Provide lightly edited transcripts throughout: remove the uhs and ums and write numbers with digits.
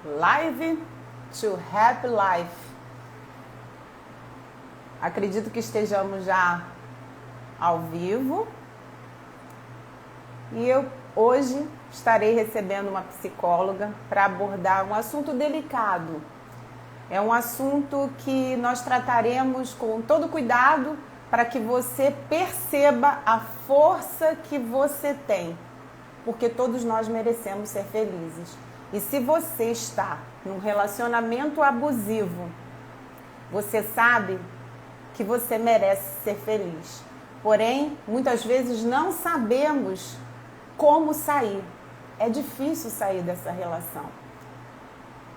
Live to Happy Life. Acredito que estejamos já ao vivo. E eu hoje estarei recebendo uma psicóloga para abordar um assunto delicado. É um assunto que nós trataremos com todo cuidado para que você perceba a força que você tem, porque todos nós merecemos ser felizes. E se você está num relacionamento abusivo, você sabe que você merece ser feliz. Porém, muitas vezes não sabemos como sair. É difícil sair dessa relação.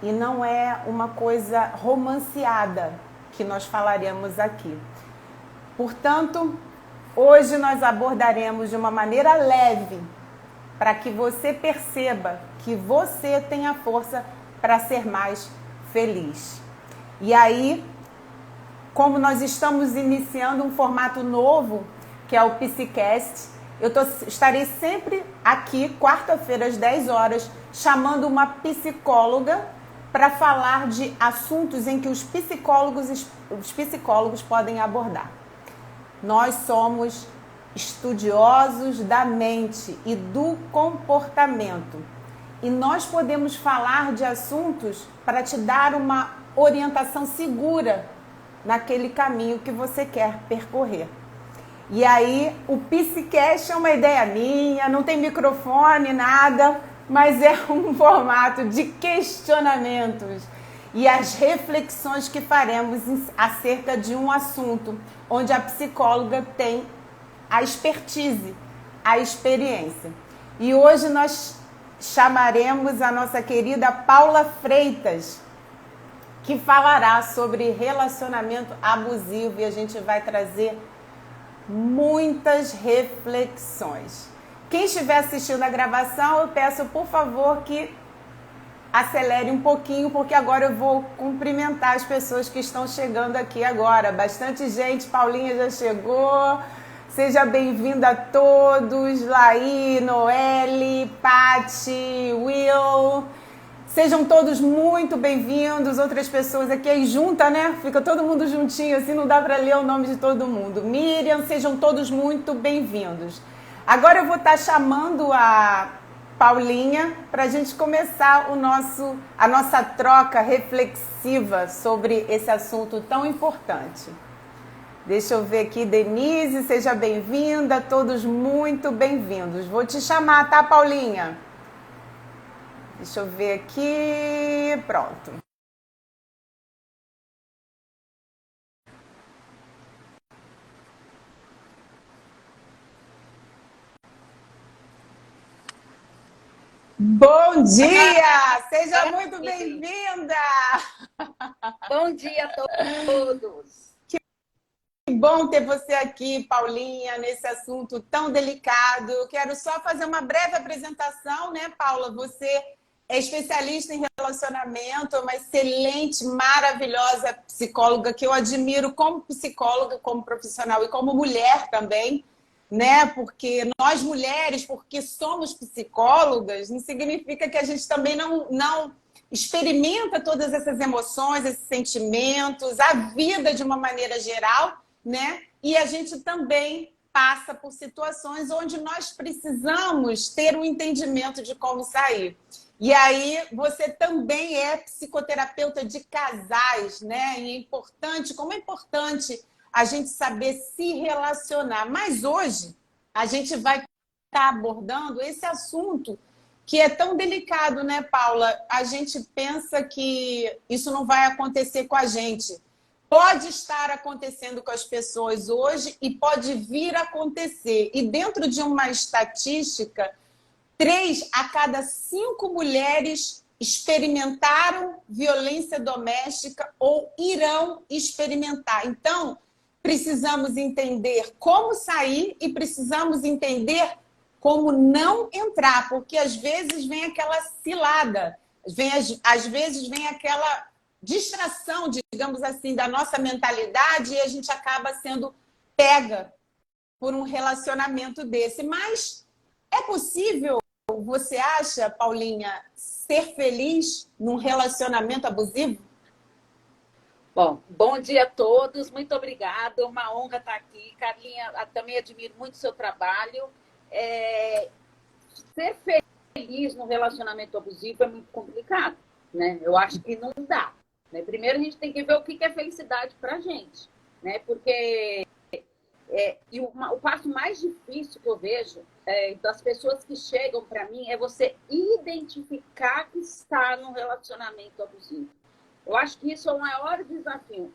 E não é uma coisa romanceada que nós falaremos aqui. Portanto, hoje nós abordaremos de uma maneira leve, para que você perceba que você tem a força para ser mais feliz. E aí, como nós estamos iniciando um formato novo, que é o Psicast, estarei sempre aqui, quarta-feira, às 10 horas, chamando uma psicóloga para falar de assuntos em que os psicólogos podem abordar. Nós somos estudiosos da mente e do comportamento. E nós podemos falar de assuntos para te dar uma orientação segura naquele caminho que você quer percorrer. E aí, o Psicast é uma ideia minha, não tem microfone, nada, mas é um formato de questionamentos e as reflexões que faremos acerca de um assunto onde a psicóloga tem a expertise, a experiência. E hoje nós chamaremos a nossa querida Paula Freitas, que falará sobre relacionamento abusivo, e a gente vai trazer muitas reflexões. Quem estiver assistindo a gravação, eu peço, por favor, que acelere um pouquinho, porque agora eu vou cumprimentar as pessoas que estão chegando aqui agora. Bastante gente, Paulinha já chegou. Seja bem-vinda a todos, Laí, Noelle, Pati, Will. Sejam todos muito bem-vindos. Outras pessoas aqui aí junta, né? Fica todo mundo juntinho, assim não dá para ler o nome de todo mundo. Miriam, sejam todos muito bem-vindos. Agora eu vou estar chamando a Paulinha para a gente começar a nossa troca reflexiva sobre esse assunto tão importante. Deixa eu ver aqui, Denise, seja bem-vinda, todos muito bem-vindos. Vou te chamar, tá, Paulinha? Deixa eu ver aqui, pronto. Bom dia! Seja muito bem-vinda! Bom dia a todos! Que bom ter você aqui, Paulinha, nesse assunto tão delicado. Eu quero só fazer uma breve apresentação, né, Paula? Você é especialista em relacionamento, uma excelente, maravilhosa psicóloga que eu admiro como psicóloga, como profissional e como mulher também, né? Porque nós mulheres, porque somos psicólogas, não significa que a gente também não experimenta todas essas emoções, esses sentimentos, a vida de uma maneira geral, né? E a gente também passa por situações onde nós precisamos ter um entendimento de como sair. E aí, você também é psicoterapeuta de casais, né? E é importante, como é importante a gente saber se relacionar. Mas hoje, a gente vai estar abordando esse assunto que é tão delicado, né, Paula? A gente pensa que isso não vai acontecer com a gente. Pode estar acontecendo com as pessoas hoje e pode vir a acontecer. E dentro de uma estatística, 3 a cada 5 mulheres experimentaram violência doméstica ou irão experimentar. Então, precisamos entender como sair e precisamos entender como não entrar, porque às vezes vem aquela cilada, às vezes vem aquela distração, digamos assim, da nossa mentalidade e a gente acaba sendo pega por um relacionamento desse. Mas é possível você acha, Paulinha, ser feliz num relacionamento abusivo? Bom, bom dia a todos, muito obrigada, uma honra estar aqui. Carlinha, também admiro muito o seu trabalho. Ser feliz no relacionamento abusivo é muito complicado, né? Eu acho que não dá. Né? Primeiro a gente tem que ver o que é felicidade pra gente, né? Porque o passo mais difícil que eu vejo das pessoas que chegam para mim é você identificar que está num relacionamento abusivo. Eu acho que isso é o maior desafio.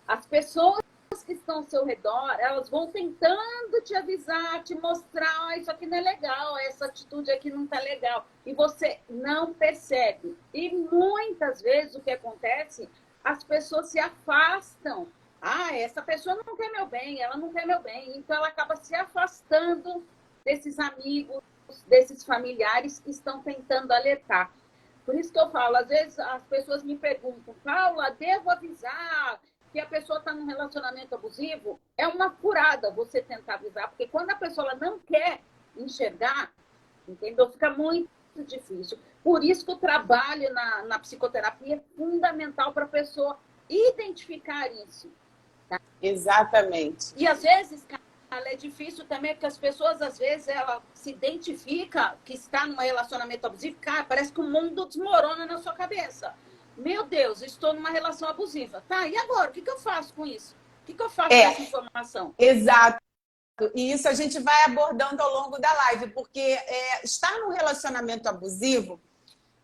As pessoas que estão ao seu redor, elas vão tentando te avisar, te mostrar, isso aqui não é legal, essa atitude aqui não está legal. E você não percebe. E muitas vezes o que acontece, as pessoas se afastam. Ah, essa pessoa não quer meu bem, ela não quer meu bem. Então ela acaba se afastando desses amigos, desses familiares que estão tentando alertar. Por isso que eu falo, às vezes as pessoas me perguntam, Paula, devo avisar que a pessoa está num relacionamento abusivo? É uma furada você tentar avisar, porque quando a pessoa ela não quer enxergar, entendeu? Fica muito difícil. Por isso que o trabalho na psicoterapia é fundamental para a pessoa identificar isso. Tá? Exatamente. E às vezes, é difícil também, porque as pessoas, às vezes, ela se identifica que está num relacionamento abusivo, cara, parece que o mundo desmorona na sua cabeça. Meu Deus, estou numa relação abusiva. Tá, e agora? O que eu faço com isso? O que eu faço com essa informação? Exato. E isso a gente vai abordando ao longo da live, porque estar num relacionamento abusivo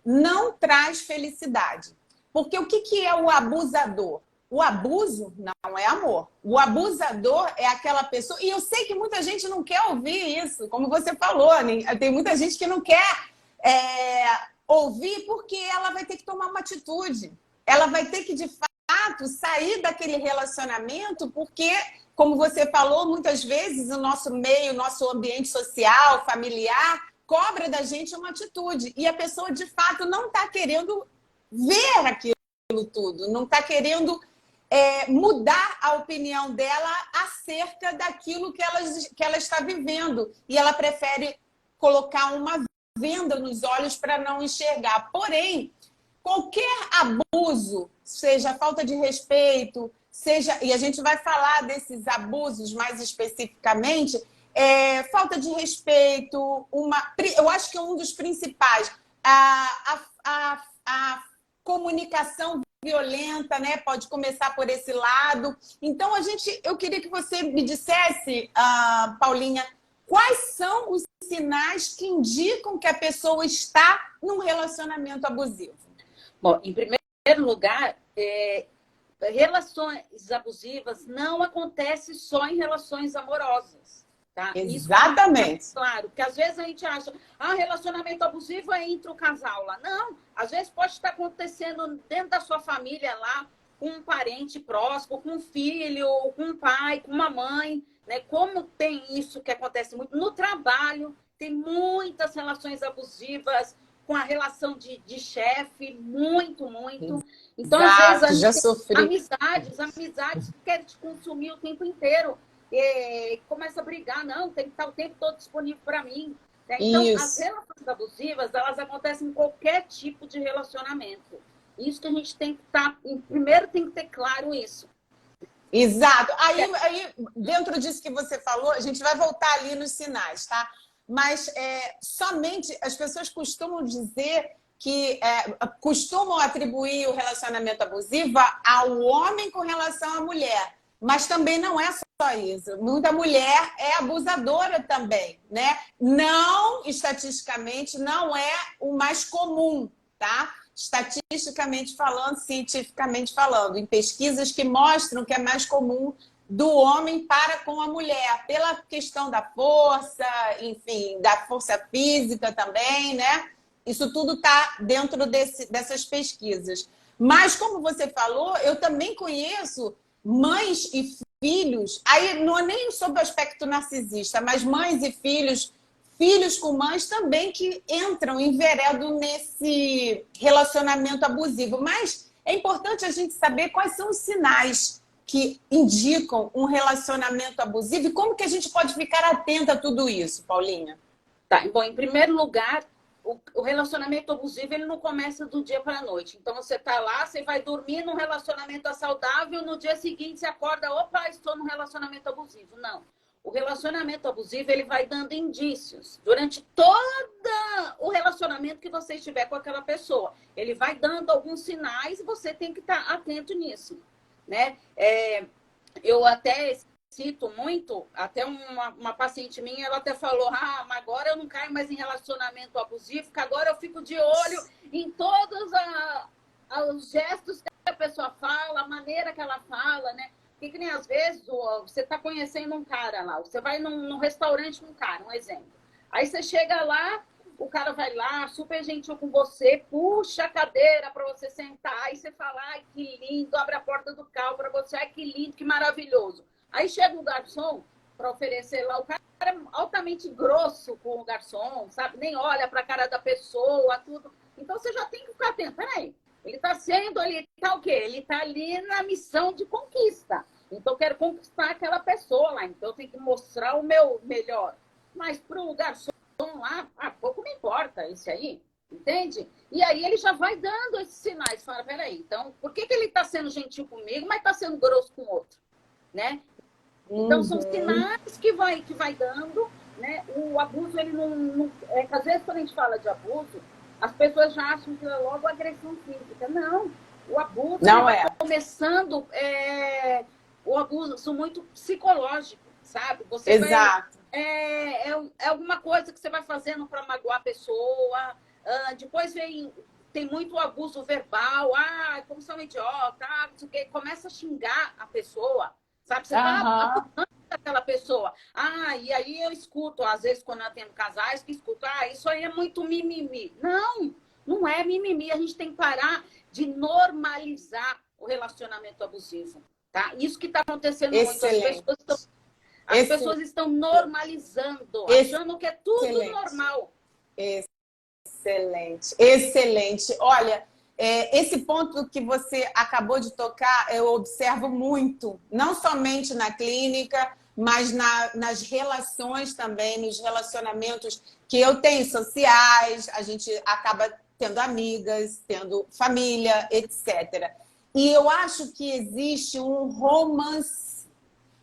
não traz felicidade. Porque o que é o abusador? O abuso não é amor. O abusador é aquela pessoa... E eu sei que muita gente não quer ouvir isso, como você falou, né? Tem muita gente que não quer ouvir porque ela vai ter que tomar uma atitude. Ela vai ter que, de fato, sair daquele relacionamento porque, como você falou, muitas vezes o nosso meio, o nosso ambiente social, familiar, cobra da gente uma atitude. E a pessoa, de fato, não está querendo ver aquilo tudo, não está querendo mudar a opinião dela acerca daquilo que ela está vivendo. E ela prefere colocar uma venda nos olhos para não enxergar. Porém, qualquer abuso, seja falta de respeito, e a gente vai falar desses abusos mais especificamente, falta de respeito, eu acho que é um dos principais, a comunicação violenta, né? Pode começar por esse lado. Então, eu queria que você me dissesse, Paulinha, quais são os sinais que indicam que a pessoa está num relacionamento abusivo? Bom, em primeiro lugar, relações abusivas não acontecem só em relações amorosas. Tá? Exatamente. Isso, claro, porque às vezes a gente acha, relacionamento abusivo é entre o casal lá. Não, às vezes pode estar acontecendo dentro da sua família lá, com um parente próximo, com um filho, com um pai, com uma mãe, né? Como tem isso que acontece muito no trabalho, tem muitas relações abusivas com a relação de chefe, muito. Então, exato, às vezes, já a gente sofri. tem amizades que querem te consumir o tempo inteiro. E começa a brigar, não, tem que estar o tempo todo disponível para mim. Né? Então, as relações abusivas, elas acontecem em qualquer tipo de relacionamento. Isso que a gente tem que estar... Primeiro tem que ter claro isso. Exato. Aí, dentro disso que você falou, a gente vai voltar ali nos sinais, tá? Mas somente as pessoas costumam dizer que costumam atribuir o relacionamento abusivo ao homem com relação à mulher. Mas também não é só isso. Muita mulher é abusadora também, né? Não, estatisticamente, não é o mais comum, tá? Estatisticamente falando, cientificamente falando, em pesquisas que mostram que é mais comum do homem para com a mulher, pela questão da força, enfim, da força física também, né? Isso tudo está dentro dessas pesquisas. Mas, como você falou, eu também conheço mães e filhos, aí não é nem sobre o aspecto narcisista, mas mães e filhos, filhos com mães também que entram, enveredam nesse relacionamento abusivo. Mas é importante a gente saber quais são os sinais que indicam um relacionamento abusivo e como que a gente pode ficar atenta a tudo isso, Paulinha? Tá, bom, em primeiro lugar, o relacionamento abusivo, ele não começa do dia para a noite. Então, você tá lá, você vai dormir num relacionamento saudável, no dia seguinte você acorda, opa, estou num relacionamento abusivo. Não. O relacionamento abusivo, ele vai dando indícios durante todo o relacionamento que você estiver com aquela pessoa. Ele vai dando alguns sinais e você tem que estar atento nisso, né? Eu até cito muito, até uma paciente minha, ela até falou, mas agora eu não caio mais em relacionamento abusivo, porque agora eu fico de olho em todos os gestos que a pessoa fala, a maneira que ela fala, né? Porque que nem às vezes você está conhecendo um cara lá, você vai num restaurante com um cara, um exemplo. Aí você chega lá, o cara vai lá, super gentil com você, puxa a cadeira para você sentar, aí você fala, ai, que lindo, abre a porta do carro para você, ai, que lindo, que maravilhoso. Aí chega o garçom para oferecer lá, o cara é altamente grosso com o garçom, sabe? Nem olha para a cara da pessoa, tudo. Então você já tem que ficar atento. Peraí, ele está o quê? Ele está ali na missão de conquista. Então eu quero conquistar aquela pessoa lá, então eu tenho que mostrar o meu melhor. Mas para o garçom lá, pouco me importa esse aí, entende? E aí ele já vai dando esses sinais. Fala, peraí, então por que ele está sendo gentil comigo, mas está sendo grosso com o outro? Né? Então, são sinais que vai dando, né? O abuso, ele não às vezes, quando a gente fala de abuso, as pessoas já acham que é logo agressão física. Não, o abuso não é. Começando o abuso muito psicológico, sabe? Você Exato. É alguma coisa que você vai fazendo para magoar a pessoa. Depois tem muito abuso verbal. Como você é um idiota, começa a xingar a pessoa. Sabe, você está abusando daquela pessoa. E aí eu escuto, às vezes, quando eu tenho casais, que escuto, isso aí é muito mimimi. Não, não é mimimi. A gente tem que parar de normalizar o relacionamento abusivo. Tá? Isso que está acontecendo Excelente. muito. As pessoas estão normalizando, achando que é tudo normal. Excelente, excelente. Olha, esse ponto que você acabou de tocar, eu observo muito, não somente na clínica, mas nas relações também, nos relacionamentos que eu tenho sociais, a gente acaba tendo amigas, tendo família, etc. E eu acho que existe um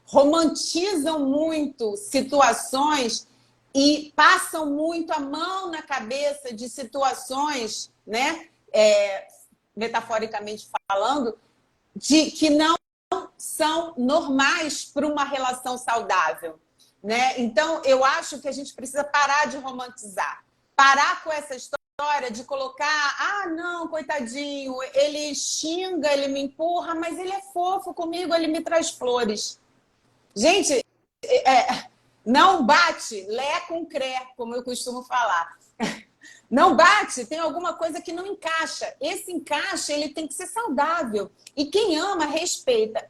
romantizam muito situações e passam muito a mão na cabeça de situações, né? Metaforicamente falando, de que não são normais para uma relação saudável, né? Então, eu acho que a gente precisa parar de romantizar, parar com essa história de colocar, não, coitadinho, ele xinga, ele me empurra, mas ele é fofo comigo, ele me traz flores. Gente, não bate, lé com cré, como eu costumo falar. Não bate, tem alguma coisa que não encaixa. Esse encaixe, ele tem que ser saudável. E quem ama, respeita.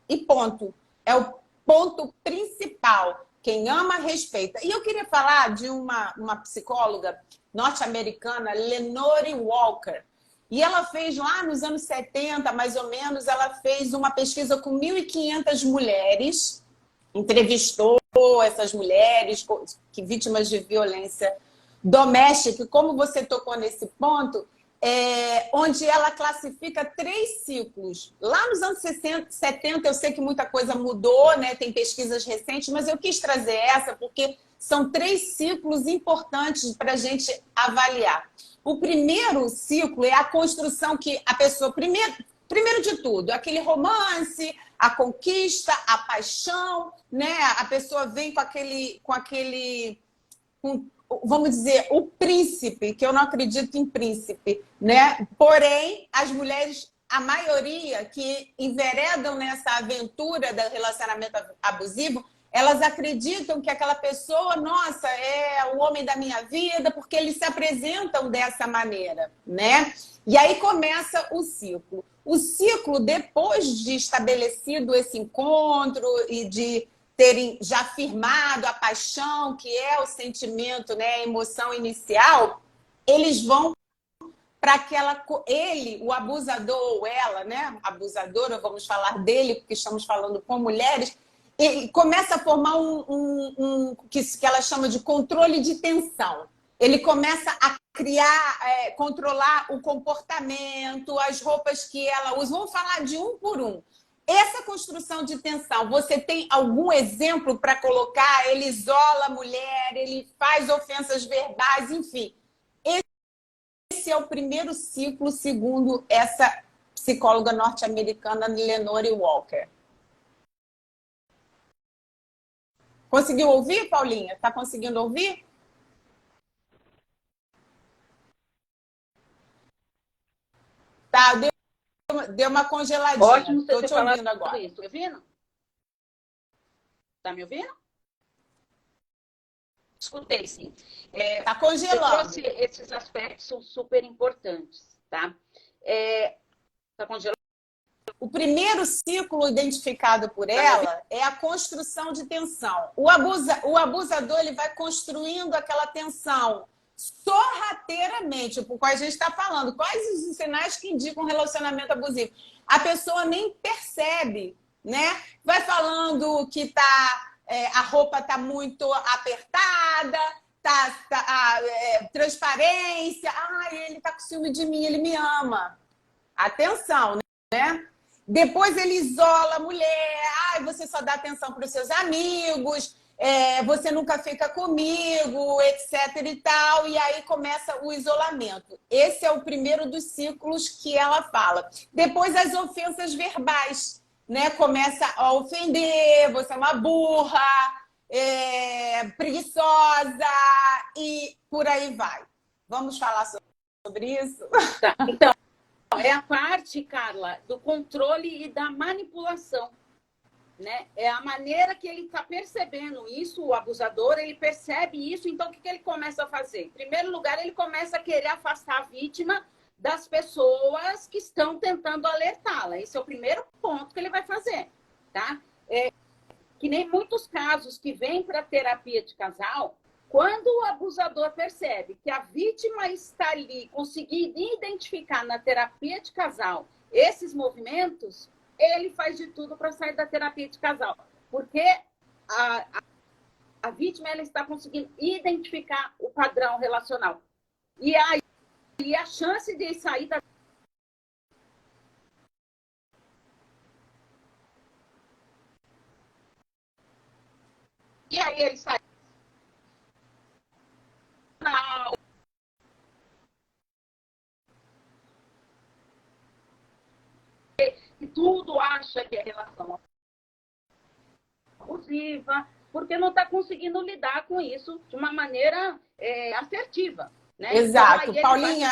E ponto. É o ponto principal. Quem ama, respeita. E eu queria falar de uma psicóloga norte-americana, Lenore Walker. E ela fez lá nos anos 70, mais ou menos, ela fez uma pesquisa com 1.500 mulheres, entrevistou essas mulheres vítimas de violência doméstica, e como você tocou nesse ponto, onde ela classifica 3 ciclos. Lá nos anos 70, eu sei que muita coisa mudou, né? Tem pesquisas recentes, mas eu quis trazer essa porque são 3 ciclos importantes para a gente avaliar. O primeiro ciclo é a construção que a pessoa, primeiro de tudo, aquele romance, a conquista, a paixão, né? A pessoa vem vamos dizer, o príncipe, que eu não acredito em príncipe, né? Porém, as mulheres, a maioria que enveredam nessa aventura do relacionamento abusivo, elas acreditam que aquela pessoa, nossa, é o homem da minha vida, porque eles se apresentam dessa maneira, né? E aí começa o ciclo. O ciclo, depois de estabelecido esse encontro e de terem já firmado a paixão, que é o sentimento, né, a emoção inicial, eles vão para ele, o abusador ou ela, né, abusadora, vamos falar dele, porque estamos falando com mulheres, e começa a formar que ela chama de controle de tensão. Ele começa a criar, controlar o comportamento, as roupas que ela usa. Vamos falar de um por um. Essa construção de tensão, você tem algum exemplo para colocar? Ele isola a mulher, ele faz ofensas verbais, enfim. Esse é o primeiro ciclo, segundo essa psicóloga norte-americana Lenore Walker. Conseguiu ouvir, Paulinha? Está conseguindo ouvir? Tá, deu uma congeladinha. Ótimo você Estou ter te falado ouvindo agora. isso. Tá me ouvindo? Tá me ouvindo? Escutei, sim. Tá congelando. Você trouxe esses aspectos, são super importantes, tá? Tá congelando? O primeiro ciclo identificado por ela é a construção de tensão. O abusador ele vai construindo aquela tensão sorrateiramente, por qual a gente está falando. Quais os sinais que indicam um relacionamento abusivo? A pessoa nem percebe, né? Vai falando que a roupa está muito apertada, transparência. Ai, ele está com ciúme de mim, ele me ama. Atenção, né? Depois ele isola a mulher. Ai, você só dá atenção para os seus amigos. Você nunca fica comigo, etc. e tal. E aí começa o isolamento. Esse é o primeiro dos ciclos que ela fala. Depois as ofensas verbais, né? Começa a ofender, você é uma burra, preguiçosa e por aí vai. Vamos falar sobre isso? Tá, então, é a parte, Carla, do controle e da manipulação. Né? É a maneira que ele está percebendo isso, o abusador, ele percebe isso, então o que ele começa a fazer? Em primeiro lugar, ele começa a querer afastar a vítima das pessoas que estão tentando alertá-la. Esse é o primeiro ponto que ele vai fazer, tá? Que nem muitos casos que vêm para terapia de casal, quando o abusador percebe que a vítima está ali, conseguindo identificar na terapia de casal esses movimentos, ele faz de tudo para sair da terapia de casal. Porque a vítima ela está conseguindo identificar o padrão relacional. E aí a chance de sair da... E aí ele sai... E tudo acha que é relação abusiva, porque não está conseguindo lidar com isso de uma maneira assertiva. Né? Exato. Então, Paulinha,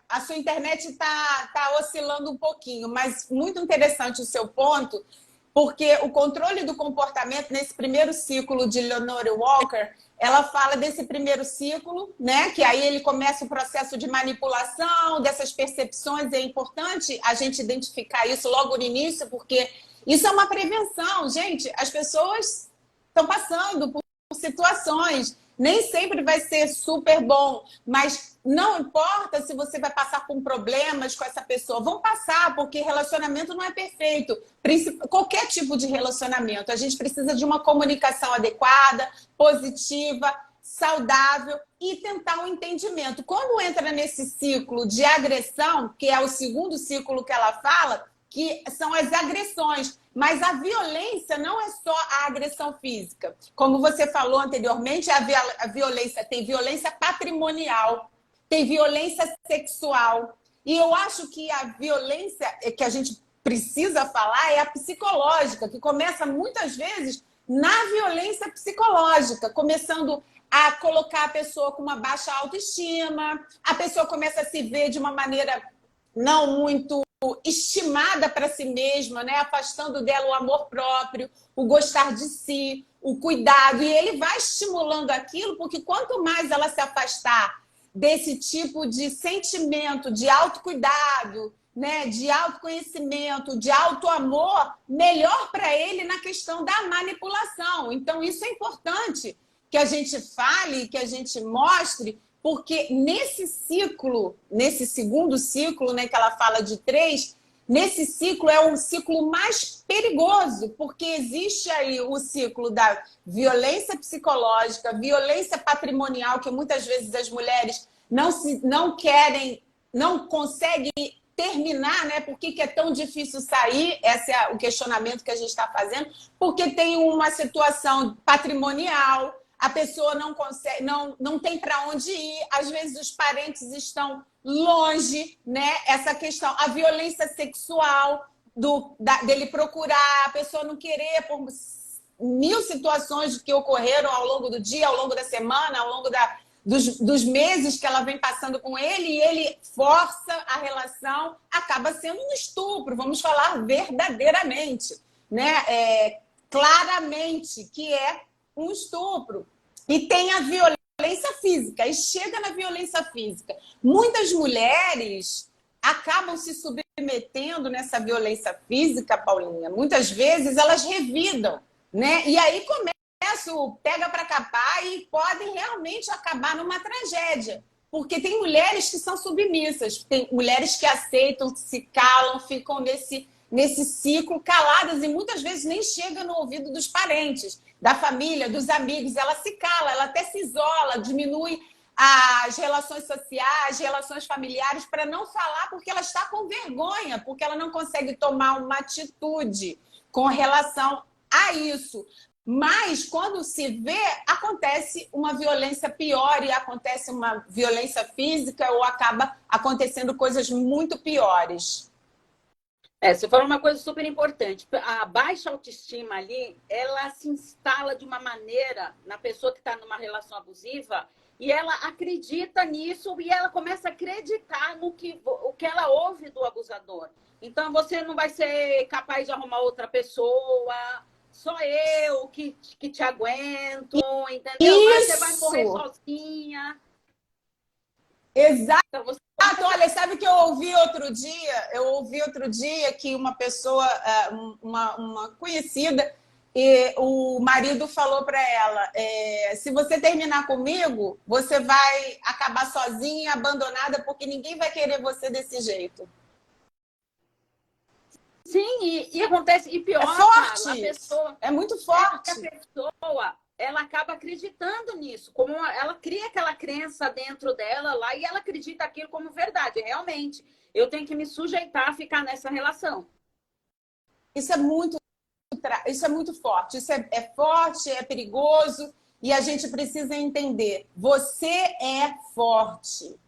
a sua internet está oscilando um pouquinho, mas muito interessante o seu ponto, porque o controle do comportamento, nesse primeiro ciclo de Lenore Walker, ela fala desse primeiro ciclo, né? Que aí ele começa o processo de manipulação, dessas percepções. É importante a gente identificar isso logo no início, porque isso é uma prevenção. Gente, as pessoas estão passando por situações. Nem sempre vai ser super bom, mas não importa se você vai passar por problemas com essa pessoa. Vão passar, porque relacionamento não é perfeito. Qualquer tipo de relacionamento. A gente precisa de uma comunicação adequada, positiva, saudável e tentar um entendimento. Quando entra nesse ciclo de agressão, que é o segundo ciclo que ela fala, que são as agressões. Mas a violência não é só a agressão física. Como você falou anteriormente, a violência tem violência patrimonial, tem violência sexual. E eu acho que a violência que a gente precisa falar é a psicológica, que começa muitas vezes na violência psicológica, começando a colocar a pessoa com uma baixa autoestima, a pessoa começa a se ver de uma maneira não muito estimada para si mesma, né? Afastando dela o amor próprio, o gostar de si, o cuidado. E ele vai estimulando aquilo, porque quanto mais ela se afastar desse tipo de sentimento, de autocuidado, né? De autoconhecimento, de autoamor, melhor para ele na questão da manipulação. Então, isso é importante que a gente fale, que a gente mostre, porque nesse ciclo, nesse segundo ciclo, né, que ela fala de 3, nesse ciclo é um ciclo mais perigoso, porque existe aí o ciclo da violência psicológica, violência patrimonial, que muitas vezes as mulheres não querem, não conseguem terminar, né? Por que é tão difícil sair? Esse é o questionamento que a gente está fazendo, porque tem uma situação patrimonial, a pessoa não consegue, não tem para onde ir, às vezes os parentes estão longe, né? Essa questão, a violência sexual dele procurar, a pessoa não querer, por mil situações que ocorreram ao longo do dia, ao longo da semana, ao longo dos meses que ela vem passando com ele, e ele força a relação, acaba sendo um estupro, vamos falar verdadeiramente, né? Claramente que é um estupro. E tem a violência física, e chega na violência física. Muitas mulheres acabam se submetendo nessa violência física, Paulinha. Muitas vezes elas revidam, né? E aí começa o pega para capar e podem realmente acabar numa tragédia. Porque tem mulheres que são submissas, tem mulheres que aceitam, se calam, ficam nesse ciclo caladas e muitas vezes nem chega no ouvido dos parentes, da família, dos amigos. Ela se cala, ela até se isola, diminui as relações sociais, relações familiares, para não falar porque ela está com vergonha, porque ela não consegue tomar uma atitude com relação a isso. Mas, quando se vê, acontece uma violência pior e acontece uma violência física ou acaba acontecendo coisas muito piores. Você falou uma coisa super importante. A baixa autoestima ali, ela se instala de uma maneira na pessoa que está numa relação abusiva e ela acredita nisso e ela começa a acreditar no o que ela ouve do abusador. Então, você não vai ser capaz de arrumar outra pessoa, só eu que te aguento, entendeu? Mas você vai morrer sozinha. Exato. Então, olha, sabe o que eu ouvi outro dia? Eu ouvi outro dia que uma pessoa, uma conhecida, e o marido falou para ela, se você terminar comigo, você vai acabar sozinha, abandonada, porque ninguém vai querer você desse jeito. Sim, e acontece, e pior, é forte. Carla, a pessoa, é muito forte. A pessoa, ela acaba acreditando nisso, como ela cria aquela crença dentro dela lá e ela acredita aquilo como verdade. Realmente, eu tenho que me sujeitar a ficar nessa relação. Isso é muito forte. Isso é forte, é perigoso e a gente precisa entender. Você é forte.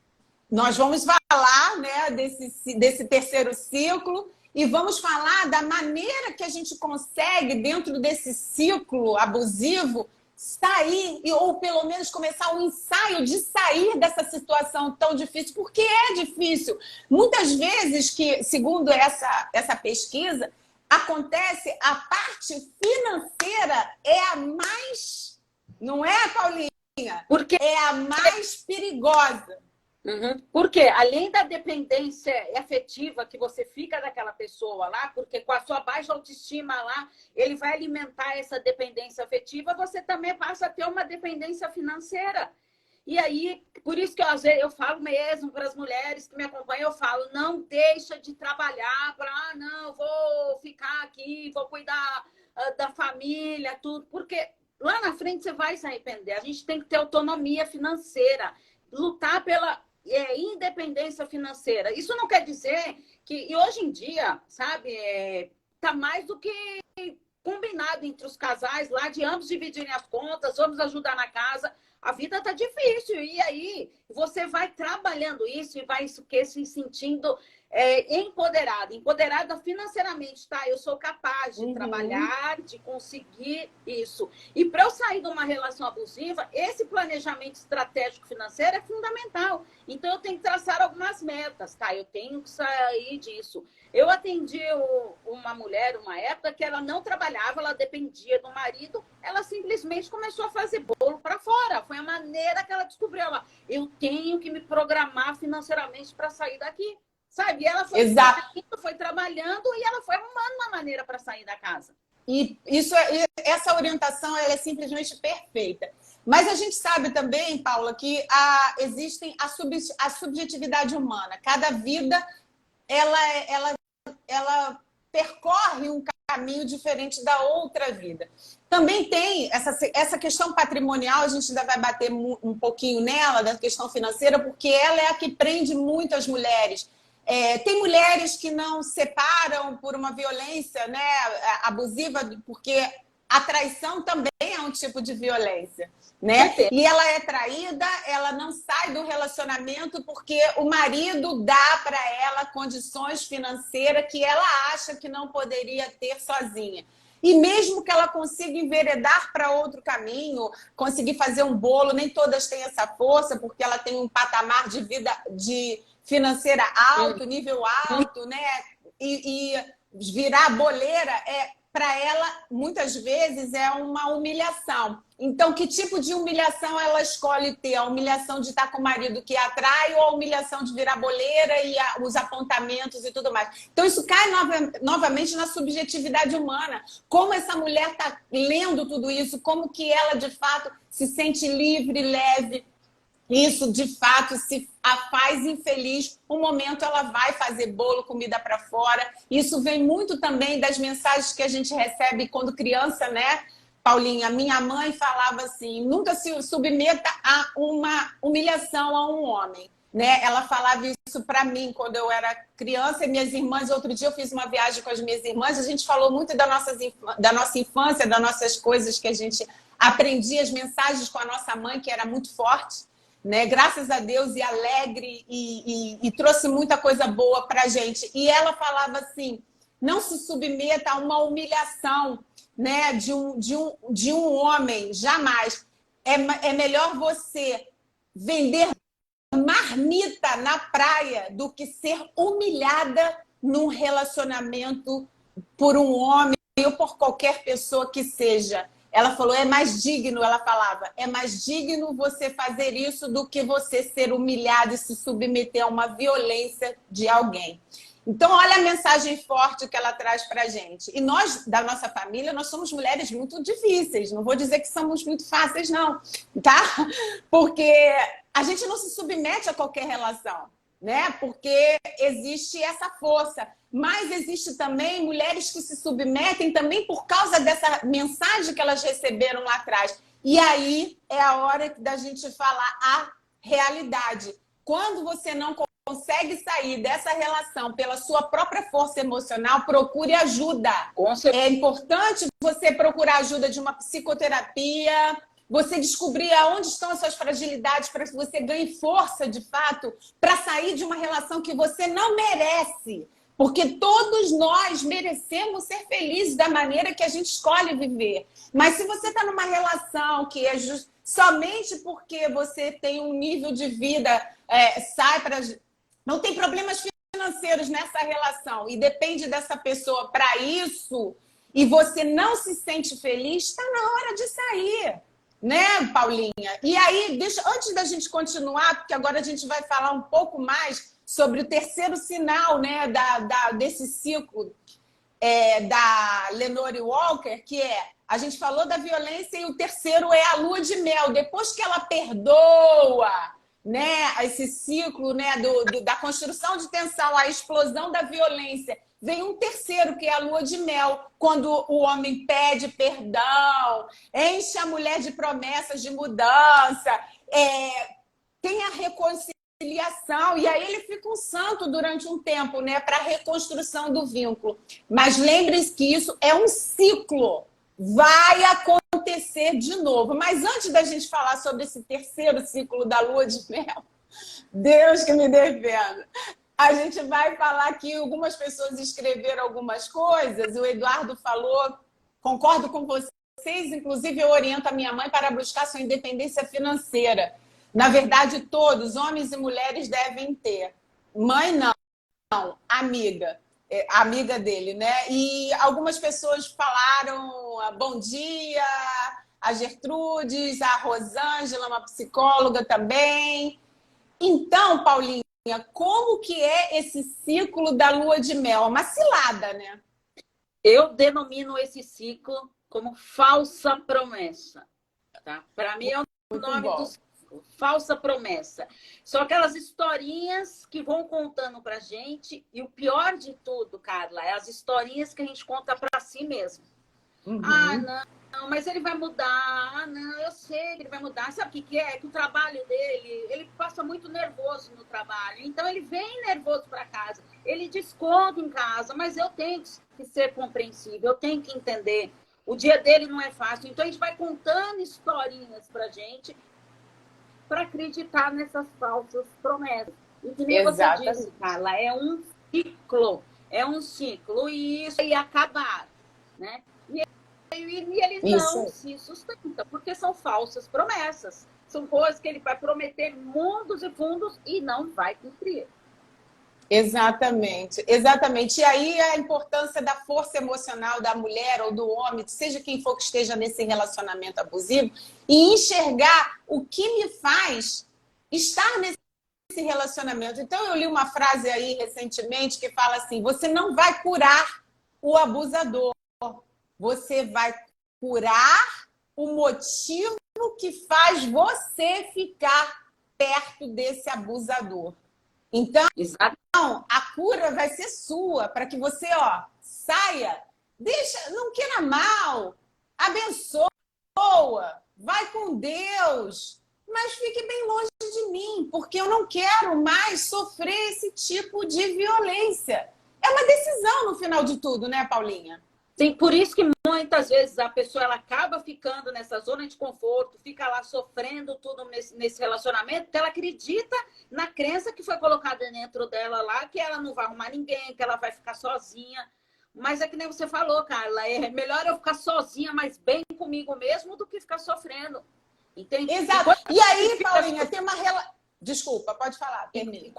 Nós vamos falar, né, desse terceiro ciclo e vamos falar da maneira que a gente consegue, dentro desse ciclo abusivo, sair, ou pelo menos começar um ensaio de sair dessa situação tão difícil, porque é difícil. Muitas vezes, que, segundo essa pesquisa, acontece a parte financeira é a mais... Não é, Paulinha? Porque é a mais perigosa. Uhum. Porque além da dependência afetiva que você fica daquela pessoa lá, porque com a sua baixa autoestima lá, ele vai alimentar essa dependência afetiva, você também passa a ter uma dependência financeira. E aí, por isso que às vezes eu falo mesmo para as mulheres que me acompanham, eu falo, não deixa de trabalhar para, não, vou ficar aqui, vou cuidar da família, tudo, porque lá na frente você vai se arrepender. A gente tem que ter autonomia financeira, lutar pela independência financeira. Isso não quer dizer que... E hoje em dia, sabe, tá mais do que combinado entre os casais lá de ambos dividirem as contas, vamos ajudar na casa. A vida tá difícil. E aí você vai trabalhando isso e vai se sentindo empoderada financeiramente, tá? Eu sou capaz de trabalhar, de conseguir isso. E para eu sair de uma relação abusiva, esse planejamento estratégico financeiro é fundamental. Então, eu tenho que traçar algumas metas, tá? Eu tenho que sair disso. Eu atendi uma mulher, uma época, que ela não trabalhava, ela dependia do marido, ela simplesmente começou a fazer bolo para fora. Foi a maneira que ela descobriu. Eu tenho que me programar financeiramente para sair daqui. Sabe? E ela foi trabalhando e ela foi arrumando uma maneira para sair da casa. E essa orientação ela é simplesmente perfeita. Mas a gente sabe também, Paula, que existe a subjetividade humana. Cada vida ela ela percorre um caminho diferente da outra vida. Também tem essa questão patrimonial, a gente ainda vai bater um pouquinho nela, da questão financeira, porque ela é a que prende muito as mulheres. Tem mulheres que não separam por uma violência, né, abusiva, porque a traição também é um tipo de violência, né? E ela é traída, ela não sai do relacionamento porque o marido dá para ela condições financeiras que ela acha que não poderia ter sozinha. E mesmo que ela consiga enveredar para outro caminho, conseguir fazer um bolo, nem todas têm essa força, porque ela tem um patamar de vida financeira alto, nível alto, né? E virar boleira para ela, muitas vezes, é uma humilhação. Então, que tipo de humilhação ela escolhe ter? A humilhação de estar com o marido que atrai ou a humilhação de virar boleira e os apontamentos e tudo mais? Então, isso cai novamente na subjetividade humana. Como essa mulher está lendo tudo isso, como que ela, de fato, se sente livre, leve. Isso, de fato, se a faz infeliz. Um momento ela vai fazer bolo, comida para fora. Isso vem muito também das mensagens que a gente recebe quando criança, né, Paulinha? Minha mãe falava assim, nunca se submeta a uma humilhação a um homem, né? Ela falava isso para mim quando eu era criança e minhas irmãs. Outro dia eu fiz uma viagem com as minhas irmãs, a gente falou muito da nossa infância, das nossas coisas que a gente aprendia, as mensagens com a nossa mãe, que era muito forte, né? Graças a Deus, e alegre, e trouxe muita coisa boa para a gente. E ela falava assim, não se submeta a uma humilhação, né, de um homem, jamais. É melhor você vender marmita na praia do que ser humilhada num relacionamento por um homem ou por qualquer pessoa que seja. Ela falou, é mais digno, ela falava, é mais digno você fazer isso do que você ser humilhado e se submeter a uma violência de alguém. Então, olha a mensagem forte que ela traz para a gente. E nós, da nossa família, nós somos mulheres muito difíceis. Não vou dizer que somos muito fáceis, não, tá? Porque a gente não se submete a qualquer relação, né? Porque existe essa força. Mas existe também mulheres que se submetem também por causa dessa mensagem que elas receberam lá atrás. E aí é a hora da gente falar a realidade. Quando você não consegue sair dessa relação pela sua própria força emocional, procure ajuda. É importante você procurar ajuda de uma psicoterapia, você descobrir aonde estão as suas fragilidades para que você ganhe força, de fato, para sair de uma relação que você não merece. Porque todos nós merecemos ser felizes da maneira que a gente escolhe viver. Mas se você está numa relação que é somente porque você tem um nível de vida, não tem problemas financeiros nessa relação e depende dessa pessoa para isso, e você não se sente feliz, está na hora de sair. Né, Paulinha? E aí, antes da gente continuar, porque agora a gente vai falar um pouco mais sobre o terceiro sinal, né, desse ciclo da Lenore Walker, que a gente falou da violência, e o terceiro é a lua de mel. Depois que ela perdoa, né, esse ciclo, né, da construção de tensão, a explosão da violência, vem um terceiro, que é a lua de mel, quando o homem pede perdão, enche a mulher de promessas de mudança, tem a reconciliação, e aí ele fica um santo durante um tempo, né, para a reconstrução do vínculo. Mas lembre-se que isso é um ciclo, vai acontecer de novo. Mas antes da gente falar sobre esse terceiro ciclo da lua de mel, Deus que me defenda, a gente vai falar aqui, algumas pessoas escreveram algumas coisas, o Eduardo falou, concordo com vocês, inclusive eu oriento a minha mãe para buscar sua independência financeira. Na verdade, todos, homens e mulheres, devem ter. Mãe não, amiga dele, né? E algumas pessoas falaram bom dia, a Gertrudes, a Rosângela, uma psicóloga também. Então, Paulinha, como que é esse ciclo da lua de mel? Uma cilada, né? Eu denomino esse ciclo como falsa promessa. Tá? Para mim é o nome do ciclo. falsa promessa. São aquelas historinhas que vão contando pra gente. E o pior de tudo, Carla, é as historinhas que a gente conta pra si mesmo. Uhum. Ah, não, mas ele vai mudar. Ah, não, eu sei que ele vai mudar. Sabe o que que é? Que o trabalho dele, ele passa muito nervoso no trabalho. Então, ele vem nervoso para casa. Ele desconta em casa, mas eu tenho que ser compreensível, eu tenho que entender. O dia dele não é fácil. Então, a gente vai contando historinhas pra gente para acreditar nessas falsas promessas. E que nem você disse, Carla, é um ciclo. É um ciclo e isso ia acabar, né? E ele não se sustenta, porque são falsas promessas. São coisas que ele vai prometer mundos e fundos e não vai cumprir. Exatamente, exatamente. E aí a importância da força emocional da mulher ou do homem, seja quem for que esteja nesse relacionamento abusivo, e enxergar o que me faz estar nesse relacionamento. Então, eu li uma frase aí recentemente que fala assim: você não vai curar o abusador, você vai curar o motivo que faz você ficar perto desse abusador. Então, a cura vai ser sua, para que você, saia, não queira mal, abençoa, vai com Deus, mas fique bem longe de mim, porque eu não quero mais sofrer esse tipo de violência. É uma decisão no final de tudo, né, Paulinha? Sim, por isso que muitas vezes a pessoa ela acaba ficando nessa zona de conforto, fica lá sofrendo tudo nesse relacionamento, porque ela acredita na crença que foi colocada dentro dela lá, que ela não vai arrumar ninguém, que ela vai ficar sozinha. Mas é que nem você falou, Carla, é melhor eu ficar sozinha, mas bem comigo mesmo, do que ficar sofrendo. Entende? Exato. E aí, Paulinha, tem uma relação... Desculpa, pode falar, termine.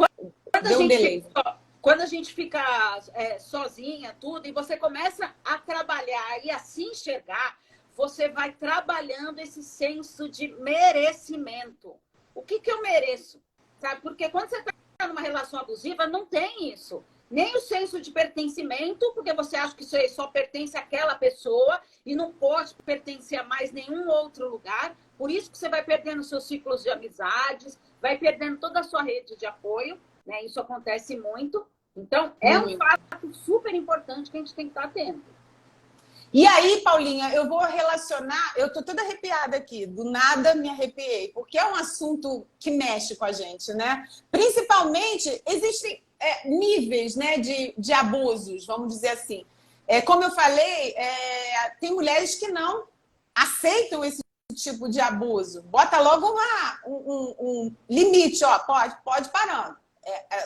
Quando a gente fica sozinha, tudo, e você começa a trabalhar e a se enxergar, você vai trabalhando esse senso de merecimento. O que eu mereço? Sabe? Porque quando você está numa relação abusiva, não tem isso. Nem o senso de pertencimento, porque você acha que isso só pertence àquela pessoa e não pode pertencer a mais nenhum outro lugar. Por isso que você vai perdendo seus ciclos de amizades, vai perdendo toda a sua rede de apoio, né? Isso acontece muito. Então, é um fato super importante que a gente tem que estar atento. E aí, Paulinha, eu vou relacionar... Eu tô toda arrepiada aqui. Do nada me arrepiei. Porque é um assunto que mexe com a gente, né? Principalmente, existem níveis, né, de abusos, vamos dizer assim. Como eu falei, tem mulheres que não aceitam esse tipo de abuso. Bota logo um limite, pode parando.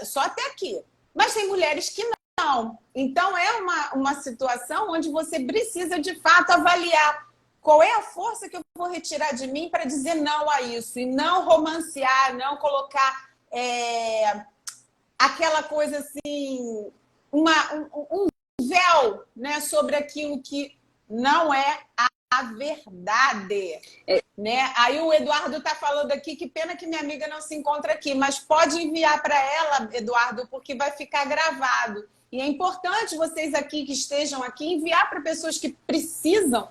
Só até aqui. Mas tem mulheres que não. Então, é uma situação onde você precisa, de fato, avaliar qual é a força que eu vou retirar de mim para dizer não a isso. E não romancear, não colocar aquela coisa assim, um véu, né, sobre aquilo que não é a verdade. Né? Aí o Eduardo está falando aqui, que pena que minha amiga não se encontra aqui, mas pode enviar para ela, Eduardo, porque vai ficar gravado. E é importante vocês aqui que estejam aqui enviar para pessoas que precisam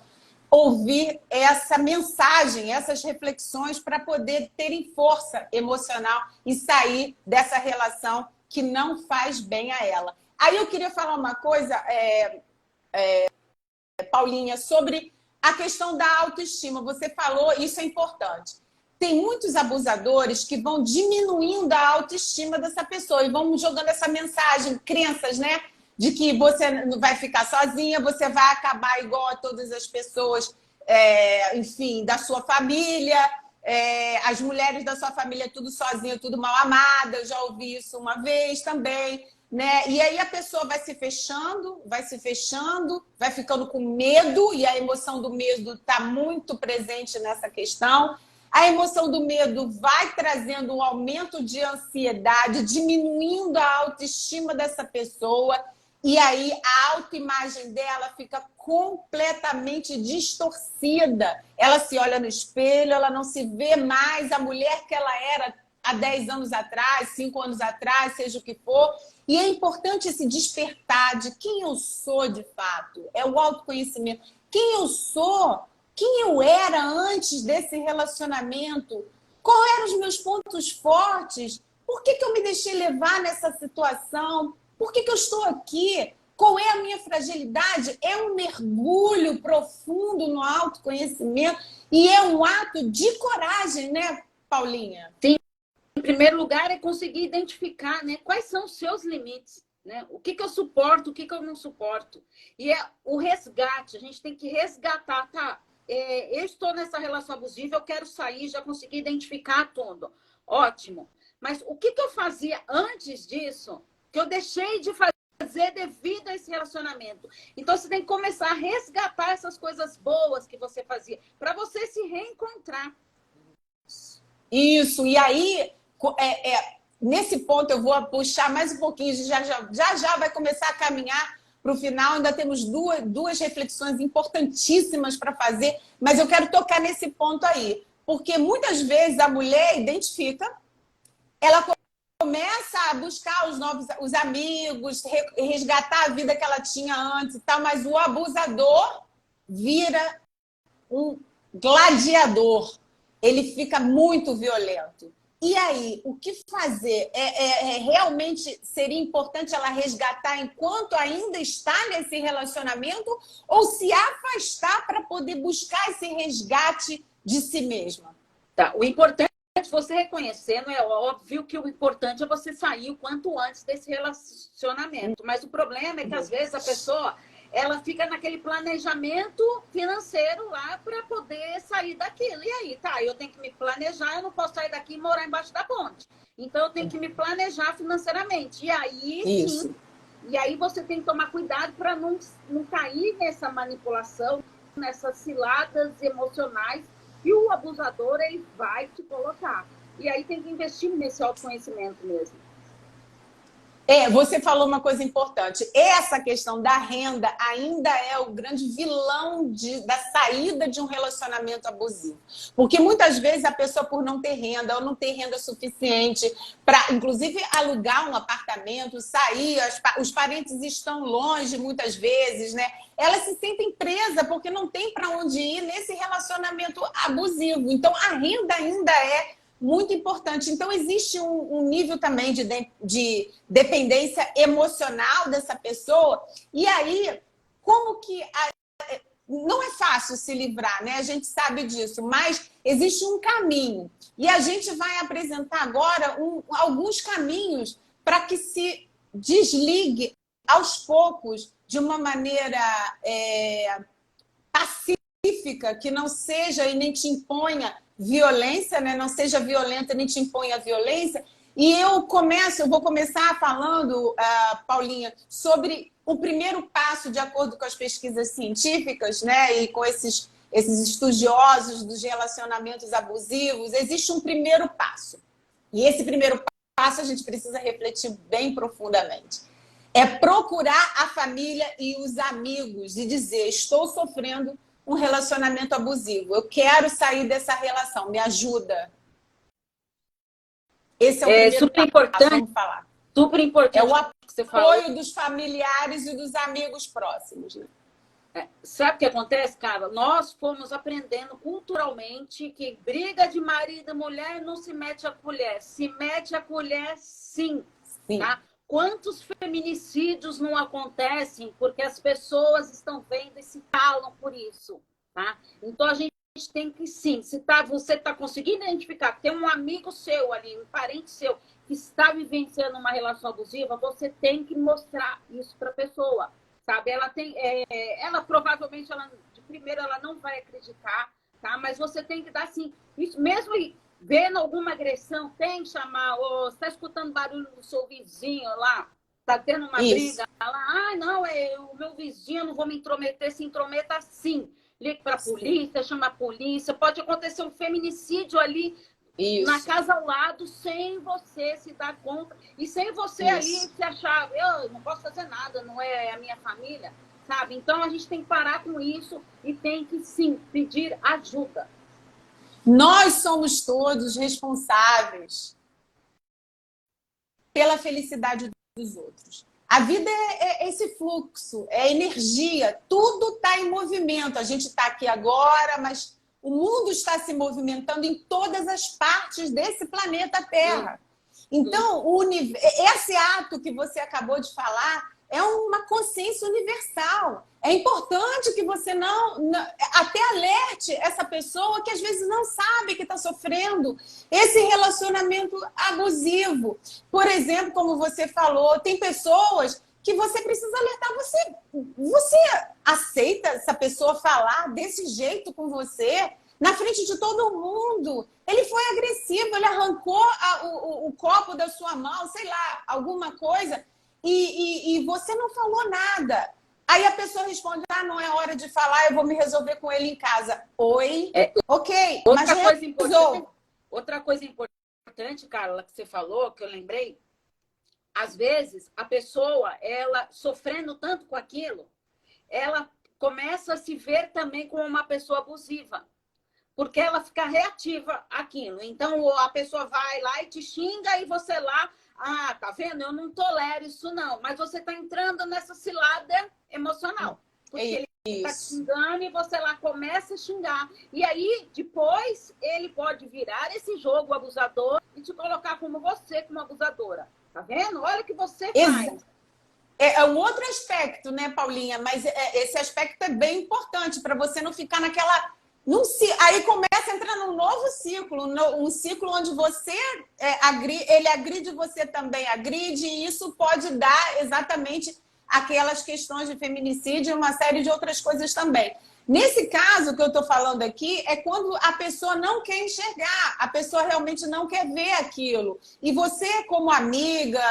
ouvir essa mensagem, essas reflexões, para poder terem força emocional e sair dessa relação que não faz bem a ela. Aí eu queria falar uma coisa, Paulinha, sobre a questão da autoestima. Você falou, isso é importante. Tem muitos abusadores que vão diminuindo a autoestima dessa pessoa e vão jogando essa mensagem, crenças, né? De que você não vai ficar sozinha, você vai acabar igual a todas as pessoas, enfim, da sua família. As mulheres da sua família tudo sozinha, tudo mal amada. Eu já ouvi isso uma vez também. Né? E aí a pessoa vai se fechando, vai ficando com medo, e a emoção do medo está muito presente nessa questão. A emoção do medo vai trazendo um aumento de ansiedade, diminuindo a autoestima dessa pessoa, e aí a autoimagem dela fica completamente distorcida. Ela se olha no espelho, ela não se vê mais a mulher que ela era há 10 anos atrás, 5 anos atrás, seja o que for. E é importante esse despertar de quem eu sou de fato. É o autoconhecimento. Quem eu sou, quem eu era antes desse relacionamento, Qual eram os meus pontos fortes? Por que eu me deixei levar nessa situação? Por que eu estou aqui? Qual é a minha fragilidade? É um mergulho profundo no autoconhecimento e é um ato de coragem, né, Paulinha? Sim. Em primeiro lugar, é conseguir identificar, né, quais são os seus limites. Né? O que eu suporto, o que eu não suporto. E é o resgate, a gente tem que resgatar, tá? Eu estou nessa relação abusiva, eu quero sair, já consegui identificar tudo. Ótimo. Mas o que eu fazia antes disso, que eu deixei de fazer devido a esse relacionamento? Então, você tem que começar a resgatar essas coisas boas que você fazia, para você se reencontrar. Isso, e aí, nesse ponto eu vou puxar mais um pouquinho, já vai começar a caminhar para o final, ainda temos duas reflexões importantíssimas para fazer, mas eu quero tocar nesse ponto aí, porque muitas vezes a mulher identifica, ela começa a buscar os amigos, resgatar a vida que ela tinha antes e tal, mas o abusador vira um gladiador. Ele fica muito violento. E aí, o que fazer? Realmente seria importante ela resgatar enquanto ainda está nesse relacionamento ou se afastar para poder buscar esse resgate de si mesma? Tá. O importante é você reconhecendo, é óbvio que o importante é você sair o quanto antes desse relacionamento. Mas o problema é que, às vezes, a pessoa ela fica naquele planejamento financeiro lá para poder sair daquilo. E aí, tá, eu tenho que me planejar, eu não posso sair daqui e morar embaixo da ponte. Então, eu tenho que me planejar financeiramente. E aí, Isso. sim, e aí você tem que tomar cuidado para não cair nessa manipulação, nessas ciladas emocionais que o abusador ele vai te colocar. E aí tem que investir nesse autoconhecimento mesmo. Você falou uma coisa importante. Essa questão da renda ainda é o grande vilão da saída de um relacionamento abusivo. Porque muitas vezes a pessoa, por não ter renda ou não ter renda suficiente para, inclusive, alugar um apartamento, sair, os parentes estão longe muitas vezes, né? Elas se sentem presas porque não tem para onde ir nesse relacionamento abusivo. Então, a renda ainda é muito importante. Então, existe um nível também de dependência emocional dessa pessoa. E aí, como que... Não é fácil se livrar, né? A gente sabe disso, mas existe um caminho. E a gente vai apresentar agora alguns caminhos para que se desligue aos poucos, de uma maneira pacífica, que não seja e nem te imponha violência, né? Não seja violenta nem te imponha violência. E eu vou começar falando, Paulinha, sobre o primeiro passo, de acordo com as pesquisas científicas, né? E com esses estudiosos dos relacionamentos abusivos, existe um primeiro passo. E esse primeiro passo a gente precisa refletir bem profundamente. É procurar a família e os amigos e dizer: estou sofrendo um relacionamento abusivo, eu quero sair dessa relação, me ajuda. Esse é o primeiro super passo, importante, vamos falar. Super importante. É o apoio dos familiares e dos amigos próximos. Né? Sabe o que acontece, cara? Nós fomos aprendendo culturalmente que briga de marido e mulher não se mete a colher. Se mete a colher, sim. Tá? Quantos feminicídios não acontecem porque as pessoas estão vendo e se calam por isso, tá? Então, a gente tem que, sim, se você está conseguindo identificar que tem um amigo seu ali, um parente seu, que está vivenciando uma relação abusiva, você tem que mostrar isso para a pessoa, sabe? Ela provavelmente, de primeiro, ela não vai acreditar, tá? Mas você tem que dar, sim, isso mesmo. Vendo alguma agressão, tem que chamar. Você está escutando barulho do seu vizinho lá? Está tendo uma briga lá? Não, o meu vizinho, eu não vou me intrometer. Se intrometa, sim. Ligue para a polícia, chama a polícia. Pode acontecer um feminicídio ali na casa ao lado, sem você se dar conta. E sem você ali se achar, eu não posso fazer nada, não é a minha família, sabe? Então, a gente tem que parar com isso e tem que, sim, pedir ajuda. Nós somos todos responsáveis pela felicidade dos outros. A vida é esse fluxo, é energia, tudo está em movimento. A gente está aqui agora, mas O mundo está se movimentando em todas as partes desse planeta Terra. Então, esse ato que você acabou de falar é uma consciência universal. É importante que você até alerte essa pessoa que às vezes não sabe que está sofrendo esse relacionamento abusivo. Por exemplo, como você falou, tem pessoas que você precisa alertar. Você aceita essa pessoa falar desse jeito com você, na frente de todo mundo? Ele foi agressivo, ele arrancou o copo da sua mão, sei lá, alguma coisa, e você não falou nada. Aí a pessoa responde, não é hora de falar, eu vou me resolver com ele em casa. Oi? Ok, outra coisa importante, Carla, que você falou, que eu lembrei, às vezes a pessoa, ela sofrendo tanto com aquilo, ela começa a se ver também como uma pessoa abusiva, porque ela fica reativa àquilo. Então a pessoa vai lá e te xinga e você lá, tá vendo? Eu não tolero isso não, mas você tá entrando nessa cilada emocional, porque ele tá te xingando e você lá começa a xingar, e aí depois ele pode virar esse jogo abusador e te colocar como você, como abusadora. Tá vendo? Olha o que você faz. É um outro aspecto, né, Paulinha? Mas esse aspecto é bem importante para você não ficar naquela... Aí começa a entrar num novo ciclo, um ciclo onde você ele agride, você também agride, e isso pode dar exatamente aquelas questões de feminicídio e uma série de outras coisas também. Nesse caso que eu estou falando aqui, é quando a pessoa não quer enxergar, a pessoa realmente não quer ver aquilo. E você, como amiga,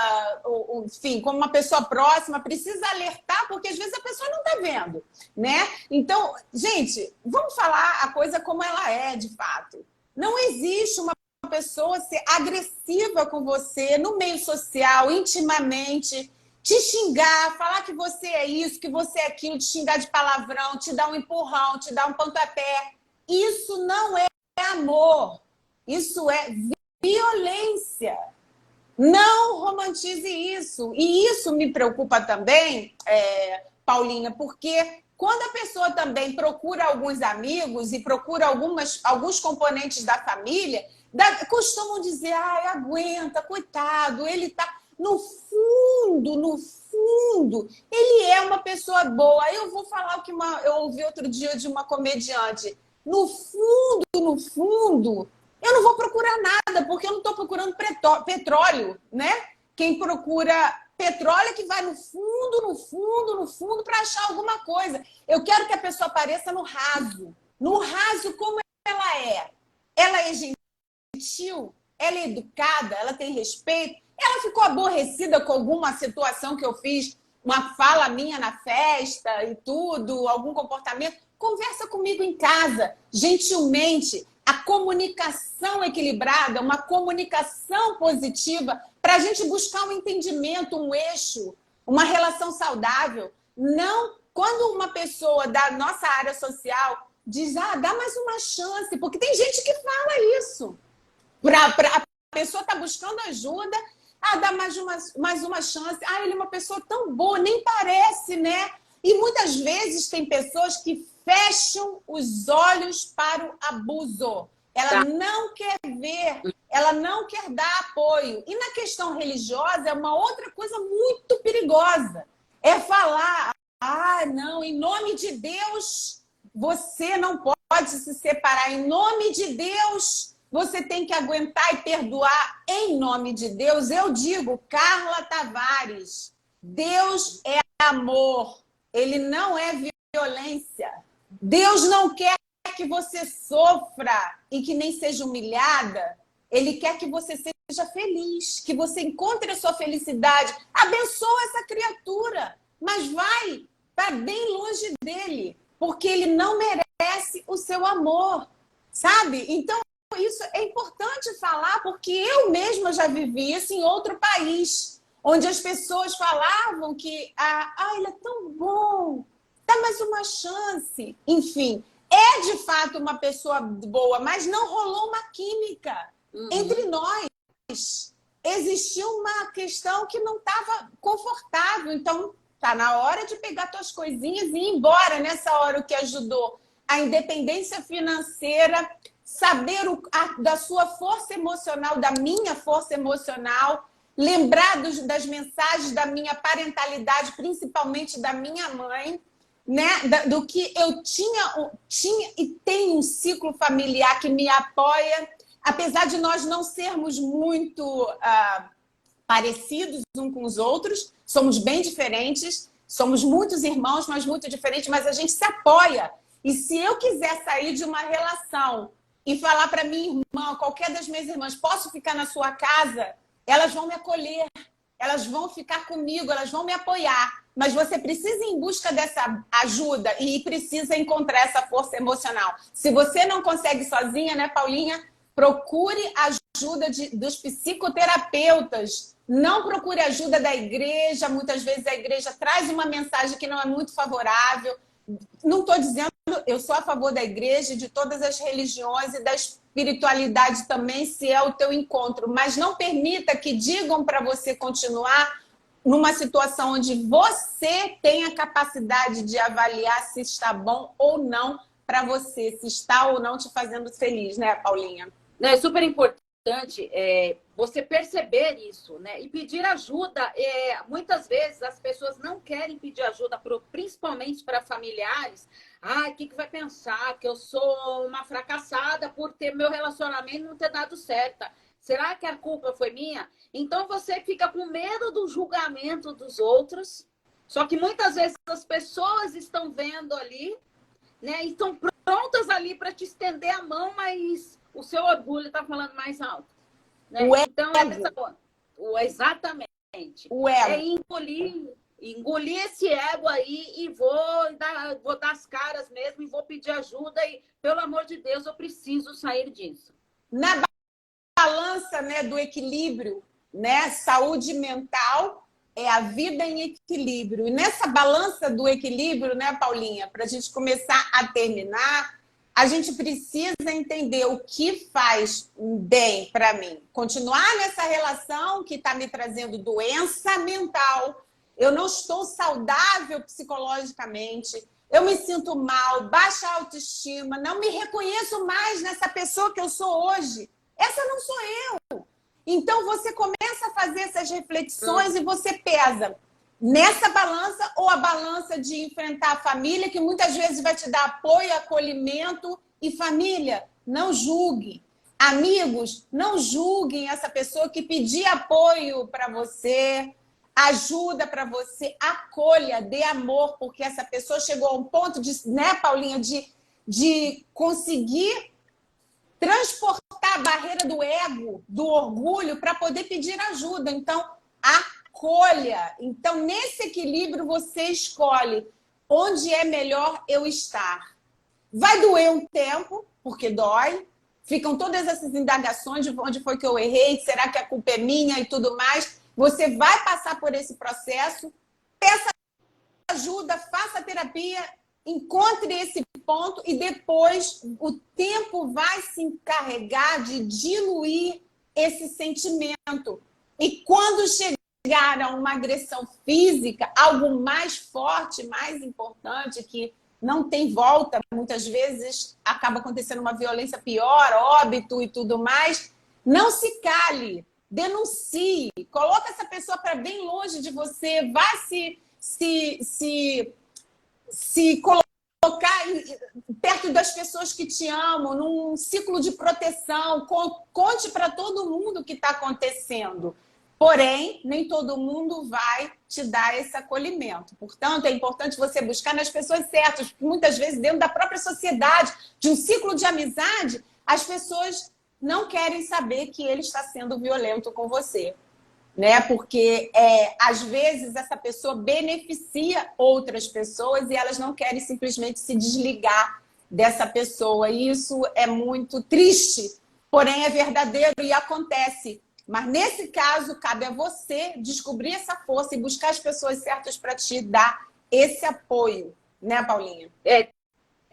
ou, enfim, como uma pessoa próxima, precisa alertar, porque às vezes a pessoa não está vendo, né? Então, gente, vamos falar a coisa como ela é, de fato. Não existe uma pessoa ser agressiva com você no meio social, intimamente, te xingar, falar que você é isso, que você é aquilo, te xingar de palavrão, te dar um empurrão, te dar um pontapé. Isso não é amor. Isso é violência. Não romantize isso. E isso me preocupa também, Paulinha, porque quando a pessoa também procura alguns amigos e procura alguns componentes da família, costumam dizer, aguenta, coitado, ele tá... No fundo, ele é uma pessoa boa. Eu vou falar o que eu ouvi outro dia de uma comediante. No fundo, eu não vou procurar nada, porque eu não estou procurando petróleo, né? Quem procura petróleo é que vai no fundo, para achar alguma coisa. Eu quero que a pessoa apareça no raso. No raso, como ela é. Ela é gentil, ela é educada, ela tem respeito. Ela ficou aborrecida com alguma situação que eu fiz, uma fala minha na festa e tudo, algum comportamento. Conversa comigo em casa, gentilmente. A comunicação equilibrada, uma comunicação positiva, para a gente buscar um entendimento, um eixo, uma relação saudável. Não quando uma pessoa da nossa área social diz, dá mais uma chance, porque tem gente que fala isso. A pessoa está buscando ajuda, dá mais uma chance. Ele é uma pessoa tão boa, nem parece, né? E muitas vezes tem pessoas que fecham os olhos para o abuso. Ela não quer ver, ela não quer dar apoio. E na questão religiosa é uma outra coisa muito perigosa. É falar, não, em nome de Deus, você não pode se separar. Em nome de Deus, você tem que aguentar e perdoar. Em nome de Deus, eu digo, Carla Tavares, Deus é amor. Ele não é violência. Deus não quer que você sofra e que nem seja humilhada. Ele quer que você seja feliz, que você encontre a sua felicidade. Abençoa essa criatura, mas vai para bem longe dele, porque ele não merece o seu amor, sabe? Então, isso é importante falar, porque eu mesma já vivi isso em outro país, onde as pessoas falavam que ele é tão bom, dá mais uma chance. Enfim, é de fato uma pessoa boa, mas não rolou uma química entre nós. Existiu uma questão que não estava confortável. Então, tá na hora de pegar tuas coisinhas e ir embora. Nessa hora, o que ajudou a independência financeira, saber da sua força emocional, da minha força emocional, lembrar das mensagens da minha parentalidade, principalmente da minha mãe, né? Do que eu tinha e tenho um ciclo familiar que me apoia, apesar de nós não sermos muito parecidos uns com os outros, somos bem diferentes, somos muitos irmãos, mas muito diferentes, mas a gente se apoia. E se eu quiser sair de uma relação e falar para minha irmã, qualquer das minhas irmãs, posso ficar na sua casa? Elas vão me acolher, elas vão ficar comigo, elas vão me apoiar. Mas você precisa ir em busca dessa ajuda e precisa encontrar essa força emocional. Se você não consegue sozinha, né, Paulinha? Procure ajuda dos psicoterapeutas. Não procure ajuda da igreja. Muitas vezes a igreja traz uma mensagem que não é muito favorável. Não estou dizendo, eu sou a favor da igreja, de todas as religiões e da espiritualidade também, se é o teu encontro. Mas não permita que digam para você continuar numa situação onde você tem a capacidade de avaliar se está bom ou não para você, se está ou não te fazendo feliz, né, Paulinha? É super importante você perceber isso, né? E pedir ajuda. Muitas vezes as pessoas não querem pedir ajuda, principalmente para familiares. O que vai pensar? Que eu sou uma fracassada por ter meu relacionamento não ter dado certo. Será que a culpa foi minha? Então você fica com medo do julgamento dos outros. Só que muitas vezes as pessoas estão vendo ali, né? E estão prontas ali para te estender a mão, mas o seu orgulho está falando mais alto. Né? Então, exatamente. O ego. É engolir esse ego aí e vou dar as caras mesmo e vou pedir ajuda. E, pelo amor de Deus, eu preciso sair disso. Na balança, né, do equilíbrio, né? Saúde mental é a vida em equilíbrio. E nessa balança do equilíbrio, né, Paulinha, para a gente começar a terminar, a gente precisa entender o que faz bem para mim. Continuar nessa relação que está me trazendo doença mental. Eu não estou saudável psicologicamente. Eu me sinto mal, baixa autoestima. Não me reconheço mais nessa pessoa que eu sou hoje. Essa não sou eu. Então, você começa a fazer essas reflexões e você pesa nessa balança ou a balança de enfrentar a família, que muitas vezes vai te dar apoio, acolhimento. E família, não julgue. Amigos, não julguem essa pessoa que pedir apoio para você, ajuda para você, acolha, dê amor, porque essa pessoa chegou a um ponto de, né, Paulinha, de conseguir transportar a barreira do ego, do orgulho, para poder pedir ajuda. Então, acolha. Então, nesse equilíbrio, você escolhe onde é melhor eu estar. Vai doer um tempo, porque dói. Ficam todas essas indagações de onde foi que eu errei, será que a culpa é minha e tudo mais. Você vai passar por esse processo, peça ajuda, faça terapia, encontre esse ponto e depois o tempo vai se encarregar de diluir esse sentimento. E quando chegar a uma agressão física, algo mais forte, mais importante, que não tem volta, muitas vezes acaba acontecendo uma violência pior, óbito e tudo mais, não se cale, denuncie, coloca essa pessoa para bem longe de você, vai se colocar perto das pessoas que te amam, num ciclo de proteção, conte para todo mundo o que está acontecendo. Porém, nem todo mundo vai te dar esse acolhimento. Portanto, é importante você buscar nas pessoas certas, porque muitas vezes dentro da própria sociedade, de um ciclo de amizade, as pessoas não querem saber que ele está sendo violento com você. Né? Porque, às vezes, essa pessoa beneficia outras pessoas e elas não querem simplesmente se desligar dessa pessoa. E isso é muito triste, porém é verdadeiro e acontece. Mas, nesse caso, cabe a você descobrir essa força e buscar as pessoas certas para te dar esse apoio. Né, Paulinha?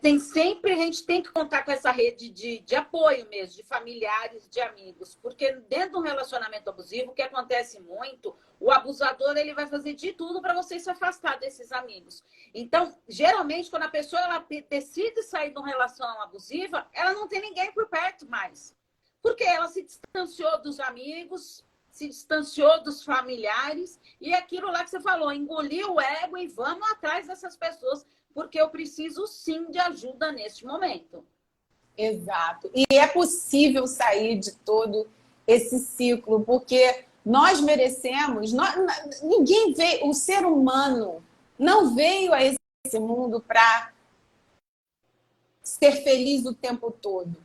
a gente tem que contar com essa rede de apoio mesmo, de familiares, de amigos, porque dentro de um relacionamento abusivo, o que acontece muito, o abusador ele vai fazer de tudo para você se afastar desses amigos. Então, geralmente, quando a pessoa ela decide sair de uma relação abusiva, ela não tem ninguém por perto mais, porque ela se distanciou dos amigos, se distanciou dos familiares, e aquilo lá que você falou, engoliu o ego e vamos atrás dessas pessoas, porque eu preciso sim de ajuda neste momento. Exato. E é possível sair de todo esse ciclo, porque nós merecemos, ninguém veio, o ser humano não veio a esse mundo para ser feliz o tempo todo.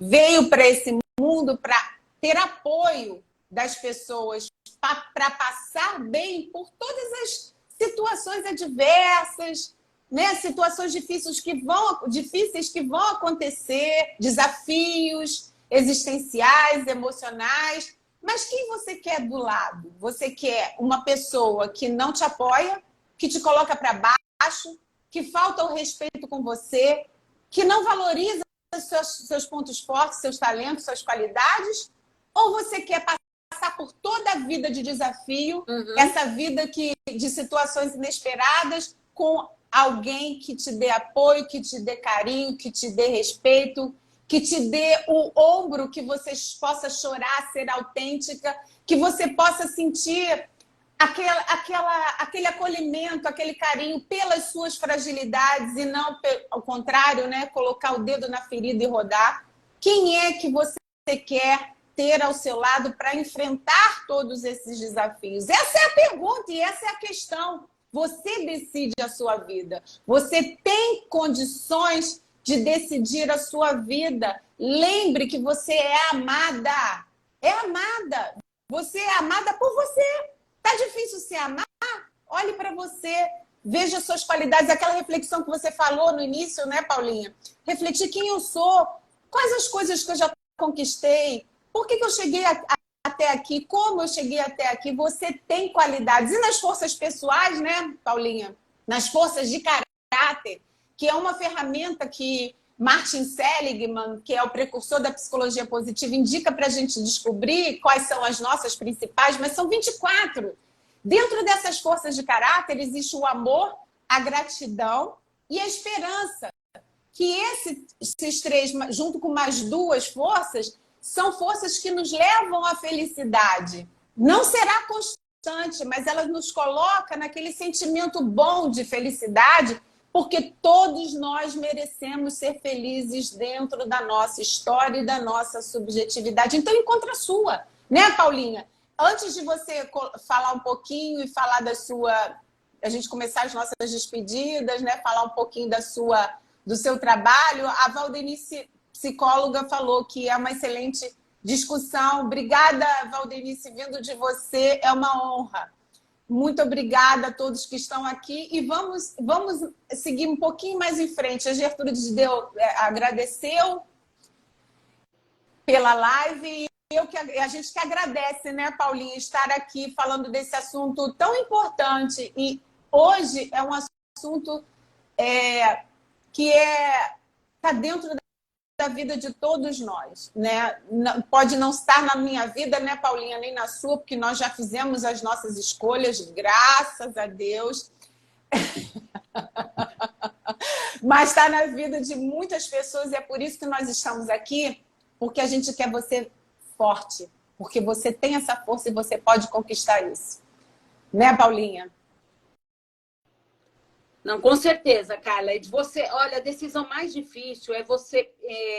Veio para esse mundo para ter apoio das pessoas, para passar bem por todas as situações adversas, né? Situações difíceis que vão acontecer, desafios existenciais, emocionais. Mas quem você quer do lado? Você quer uma pessoa que não te apoia, que te coloca para baixo, que falta o respeito com você, que não valoriza seus pontos fortes, seus talentos, suas qualidades? Ou você quer passar por toda a vida de desafio, essa vida de situações inesperadas, com alguém que te dê apoio, que te dê carinho, que te dê respeito, que te dê o ombro, que você possa chorar, ser autêntica, que você possa sentir aquele acolhimento, aquele carinho pelas suas fragilidades e não, ao contrário, né, colocar o dedo na ferida e rodar. Quem é que você quer ter ao seu lado para enfrentar todos esses desafios? Essa é a pergunta e essa é a questão. Você decide a sua vida. Você tem condições de decidir a sua vida. Lembre que você é amada. É amada. Você é amada por você. Tá difícil se amar? Olhe para você. Veja suas qualidades. Aquela reflexão que você falou no início, né, Paulinha? Refletir quem eu sou. Quais as coisas que eu já conquistei? Por que eu cheguei até aqui? Como eu cheguei até aqui? Você tem qualidades. E nas forças pessoais, né, Paulinha? Nas forças de caráter, que é uma ferramenta que Martin Seligman, que é o precursor da psicologia positiva, indica para a gente descobrir quais são as nossas principais, mas são 24. Dentro dessas forças de caráter existe o amor, a gratidão e a esperança. Que esses três, junto com mais duas forças, são forças que nos levam à felicidade. Não será constante, mas ela nos coloca naquele sentimento bom de felicidade, porque todos nós merecemos ser felizes dentro da nossa história e da nossa subjetividade. Então, encontra a sua, né, Paulinha? Antes de você falar um pouquinho e falar da sua... A gente começar as nossas despedidas, né? Falar um pouquinho do seu trabalho, a Valdenice, psicóloga, falou que é uma excelente discussão. Obrigada, Valdenice, vindo de você, é uma honra. Muito obrigada a todos que estão aqui e vamos seguir um pouquinho mais em frente. A Gertrude agradeceu pela live e a gente que agradece, né, Paulinha, estar aqui falando desse assunto tão importante. E hoje é um assunto que está dentro da vida de todos nós, né? Pode não estar na minha vida, né, Paulinha, nem na sua, porque nós já fizemos as nossas escolhas, graças a Deus. Mas está na vida de muitas pessoas e é por isso que nós estamos aqui, porque a gente quer você forte, porque você tem essa força e você pode conquistar isso. Né, Paulinha? Não, com certeza, Carla. Olha, a decisão mais difícil é você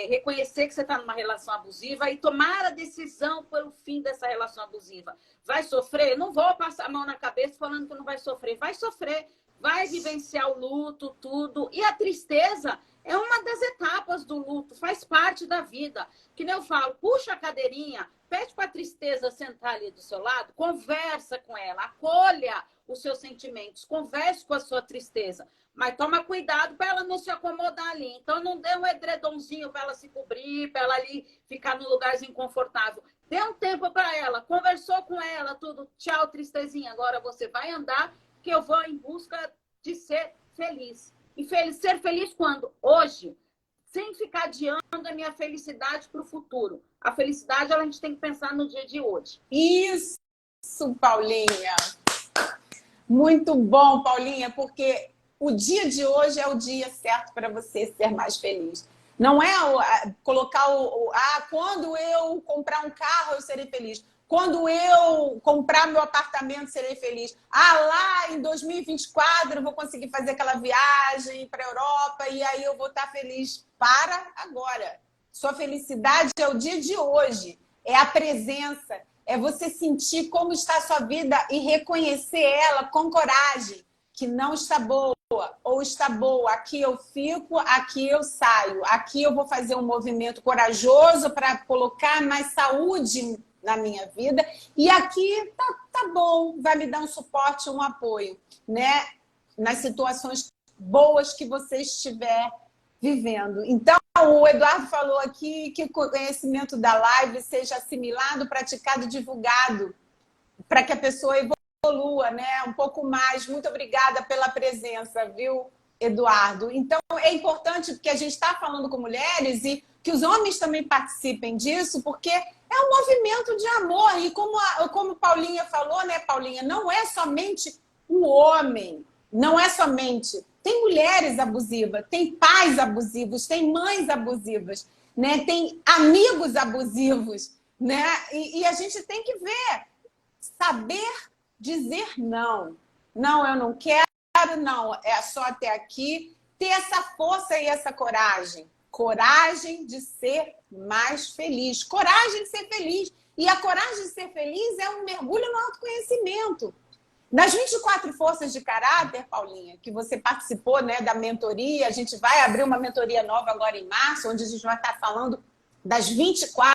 reconhecer que você está numa relação abusiva e tomar a decisão pelo fim dessa relação abusiva. Vai sofrer? Não vou passar a mão na cabeça falando que não vai sofrer. Vai sofrer, vai vivenciar o luto, tudo. E a tristeza é uma das etapas do luto, faz parte da vida. Que nem eu falo, puxa a cadeirinha, pede para a tristeza sentar ali do seu lado, conversa com ela, acolha os seus sentimentos, converse com a sua tristeza, mas toma cuidado para ela não se acomodar ali. Então não dê um edredomzinho para ela se cobrir, para ela ali ficar num lugarzinho confortável. Dê um tempo para ela, conversou com ela, tudo, tchau, tristezinha, agora você vai andar, que eu vou em busca de ser feliz. E ser feliz quando? Hoje, sem ficar adiando a minha felicidade para o futuro. A felicidade, a gente tem que pensar no dia de hoje. Isso, Paulinha. Muito bom, Paulinha, porque o dia de hoje é o dia certo para você ser mais feliz. Não é colocar quando eu comprar um carro, eu serei feliz. Quando eu comprar meu apartamento, serei feliz. Lá em 2024 eu vou conseguir fazer aquela viagem para a Europa e aí eu vou estar feliz. Para agora. Sua felicidade é o dia de hoje. É a presença. É você sentir como está a sua vida e reconhecer ela com coragem. Que não está boa ou está boa. Aqui eu fico, aqui eu saio. Aqui eu vou fazer um movimento corajoso para colocar mais saúde na minha vida. E aqui tá bom, vai me dar um suporte, um apoio, né? Nas situações boas que você estiver vivendo. Então, o Eduardo falou aqui que o conhecimento da live seja assimilado, praticado e divulgado para que a pessoa evolua, né? Um pouco mais. Muito obrigada pela presença, viu, Eduardo? Então, é importante porque a gente está falando com mulheres e que os homens também participem disso, porque é um movimento de amor. E como Paulinha falou, né, Paulinha? Não é somente o homem, não é somente... Tem mulheres abusivas, tem pais abusivos, tem mães abusivas, né? Tem amigos abusivos, né? E a gente tem que ver, saber dizer não. Não, eu não quero, não, é só até aqui. Ter essa força e essa coragem. Coragem de ser mais feliz. Coragem de ser feliz. E a coragem de ser feliz é um mergulho no autoconhecimento. Nas 24 forças de caráter, Paulinha, que você participou, né, da mentoria, a gente vai abrir uma mentoria nova agora em março, onde a gente vai estar falando das 24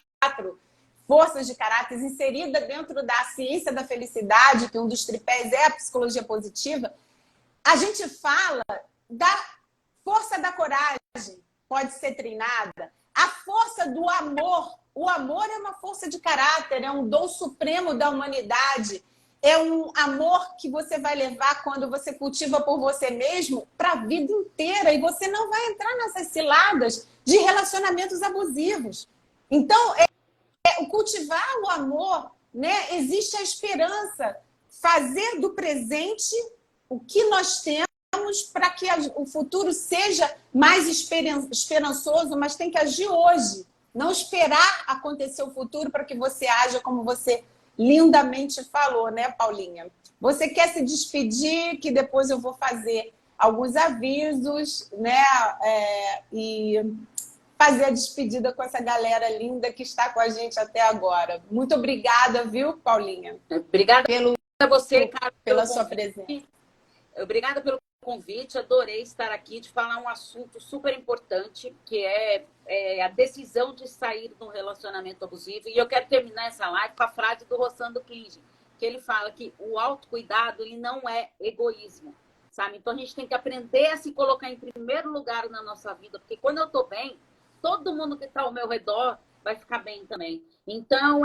forças de caráter inseridas dentro da ciência da felicidade, que um dos tripés é a psicologia positiva. A gente fala da força da coragem, pode ser treinada, a força do amor. O amor é uma força de caráter, é um dom supremo da humanidade. É um amor que você vai levar quando você cultiva por você mesmo para a vida inteira. E você não vai entrar nessas ciladas de relacionamentos abusivos. Então, cultivar o amor, né? Existe a esperança. Fazer do presente o que nós temos para que o futuro seja mais esperançoso, mas tem que agir hoje. Não esperar acontecer o futuro para que você haja como você lindamente falou, né, Paulinha? Você quer se despedir, que depois eu vou fazer alguns avisos, né? E fazer a despedida com essa galera linda que está com a gente até agora. Muito obrigada, viu, Paulinha? Obrigada a você, Carla, pela sua presença. Obrigada pelo convite, adorei estar aqui de falar um assunto super importante, que é a decisão de sair de um relacionamento abusivo. E eu quero terminar essa live com a frase do Rossando Kingi, que ele fala que o autocuidado ele não é egoísmo, sabe? Então a gente tem que aprender a se colocar em primeiro lugar na nossa vida, porque quando eu estou bem, todo mundo que está ao meu redor vai ficar bem também. Então,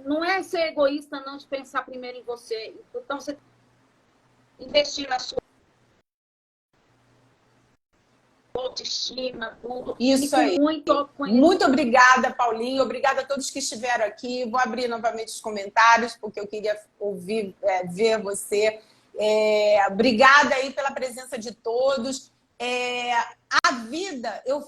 não é ser egoísta, não, de pensar primeiro em você. Então, você investir na sua autoestima, tudo. Isso aí. Muito obrigada, Paulinho. Obrigada a todos que estiveram aqui. Vou abrir novamente os comentários, porque eu queria ouvir, ver você. Obrigada aí pela presença de todos. A vida, eu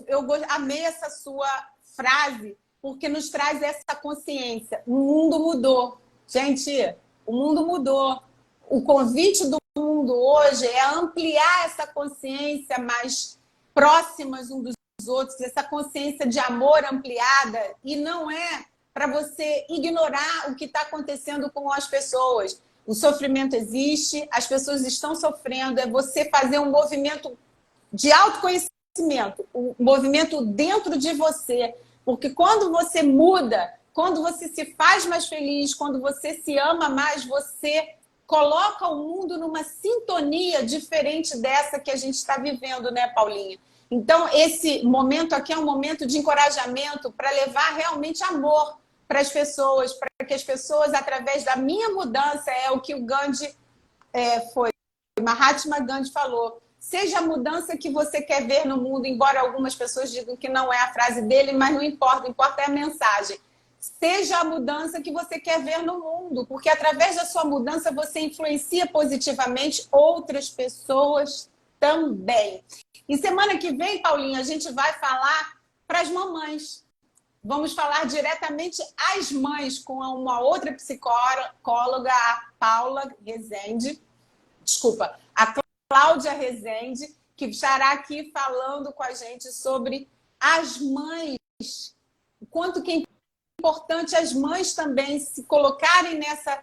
amei essa sua frase, porque nos traz essa consciência. O mundo mudou. Gente, o mundo mudou. O convite do mundo hoje é ampliar essa consciência mais próximas uns dos outros, essa consciência de amor ampliada, e não é para você ignorar o que está acontecendo com as pessoas. O sofrimento existe, as pessoas estão sofrendo, é você fazer um movimento de autoconhecimento, um movimento dentro de você, porque quando você muda, quando você se faz mais feliz, quando você se ama mais, você coloca o mundo numa sintonia diferente dessa que a gente está vivendo, né, Paulinha? Então, esse momento aqui é um momento de encorajamento para levar realmente amor para as pessoas, para que as pessoas, através da minha mudança, é o que o Gandhi foi, Mahatma Gandhi falou, Seja a mudança que você quer ver no mundo, embora algumas pessoas digam que não é a frase dele, mas não importa, importa é a mensagem. Seja a mudança que você quer ver no mundo, porque através da sua mudança você influencia positivamente outras pessoas também. E semana que vem, Paulinha, a gente vai falar para as mamães. Vamos falar diretamente às mães com uma outra psicóloga, a Paula Rezende. Desculpa, a Cláudia Rezende, que estará aqui falando com a gente sobre as mães, o quanto que é importante as mães também se colocarem nessa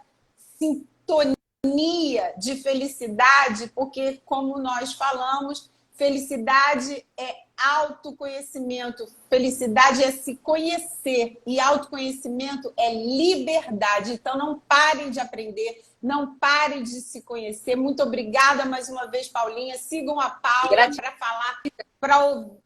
sintonia de felicidade, porque, como nós falamos, felicidade é autoconhecimento, felicidade é se conhecer e autoconhecimento é liberdade. Então, não parem de aprender, não parem de se conhecer. Muito obrigada mais uma vez, Paulinha. Sigam a Paula para falar, para ouvir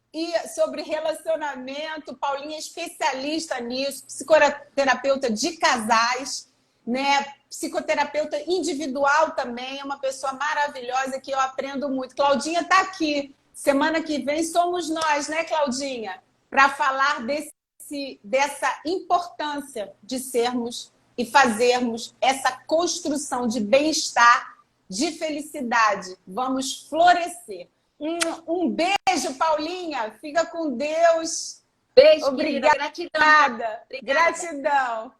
sobre relacionamento. Paulinha é especialista nisso, psicoterapeuta de casais, né? Psicoterapeuta individual também, é uma pessoa maravilhosa que eu aprendo muito. Claudinha está aqui. Semana que vem somos nós, né, Claudinha? Para falar dessa importância de sermos e fazermos essa construção de bem-estar, de felicidade. Vamos florescer. Um beijo, Paulinha. Fica com Deus. Beijo, obrigada. Querida. Gratidão. Gratidão.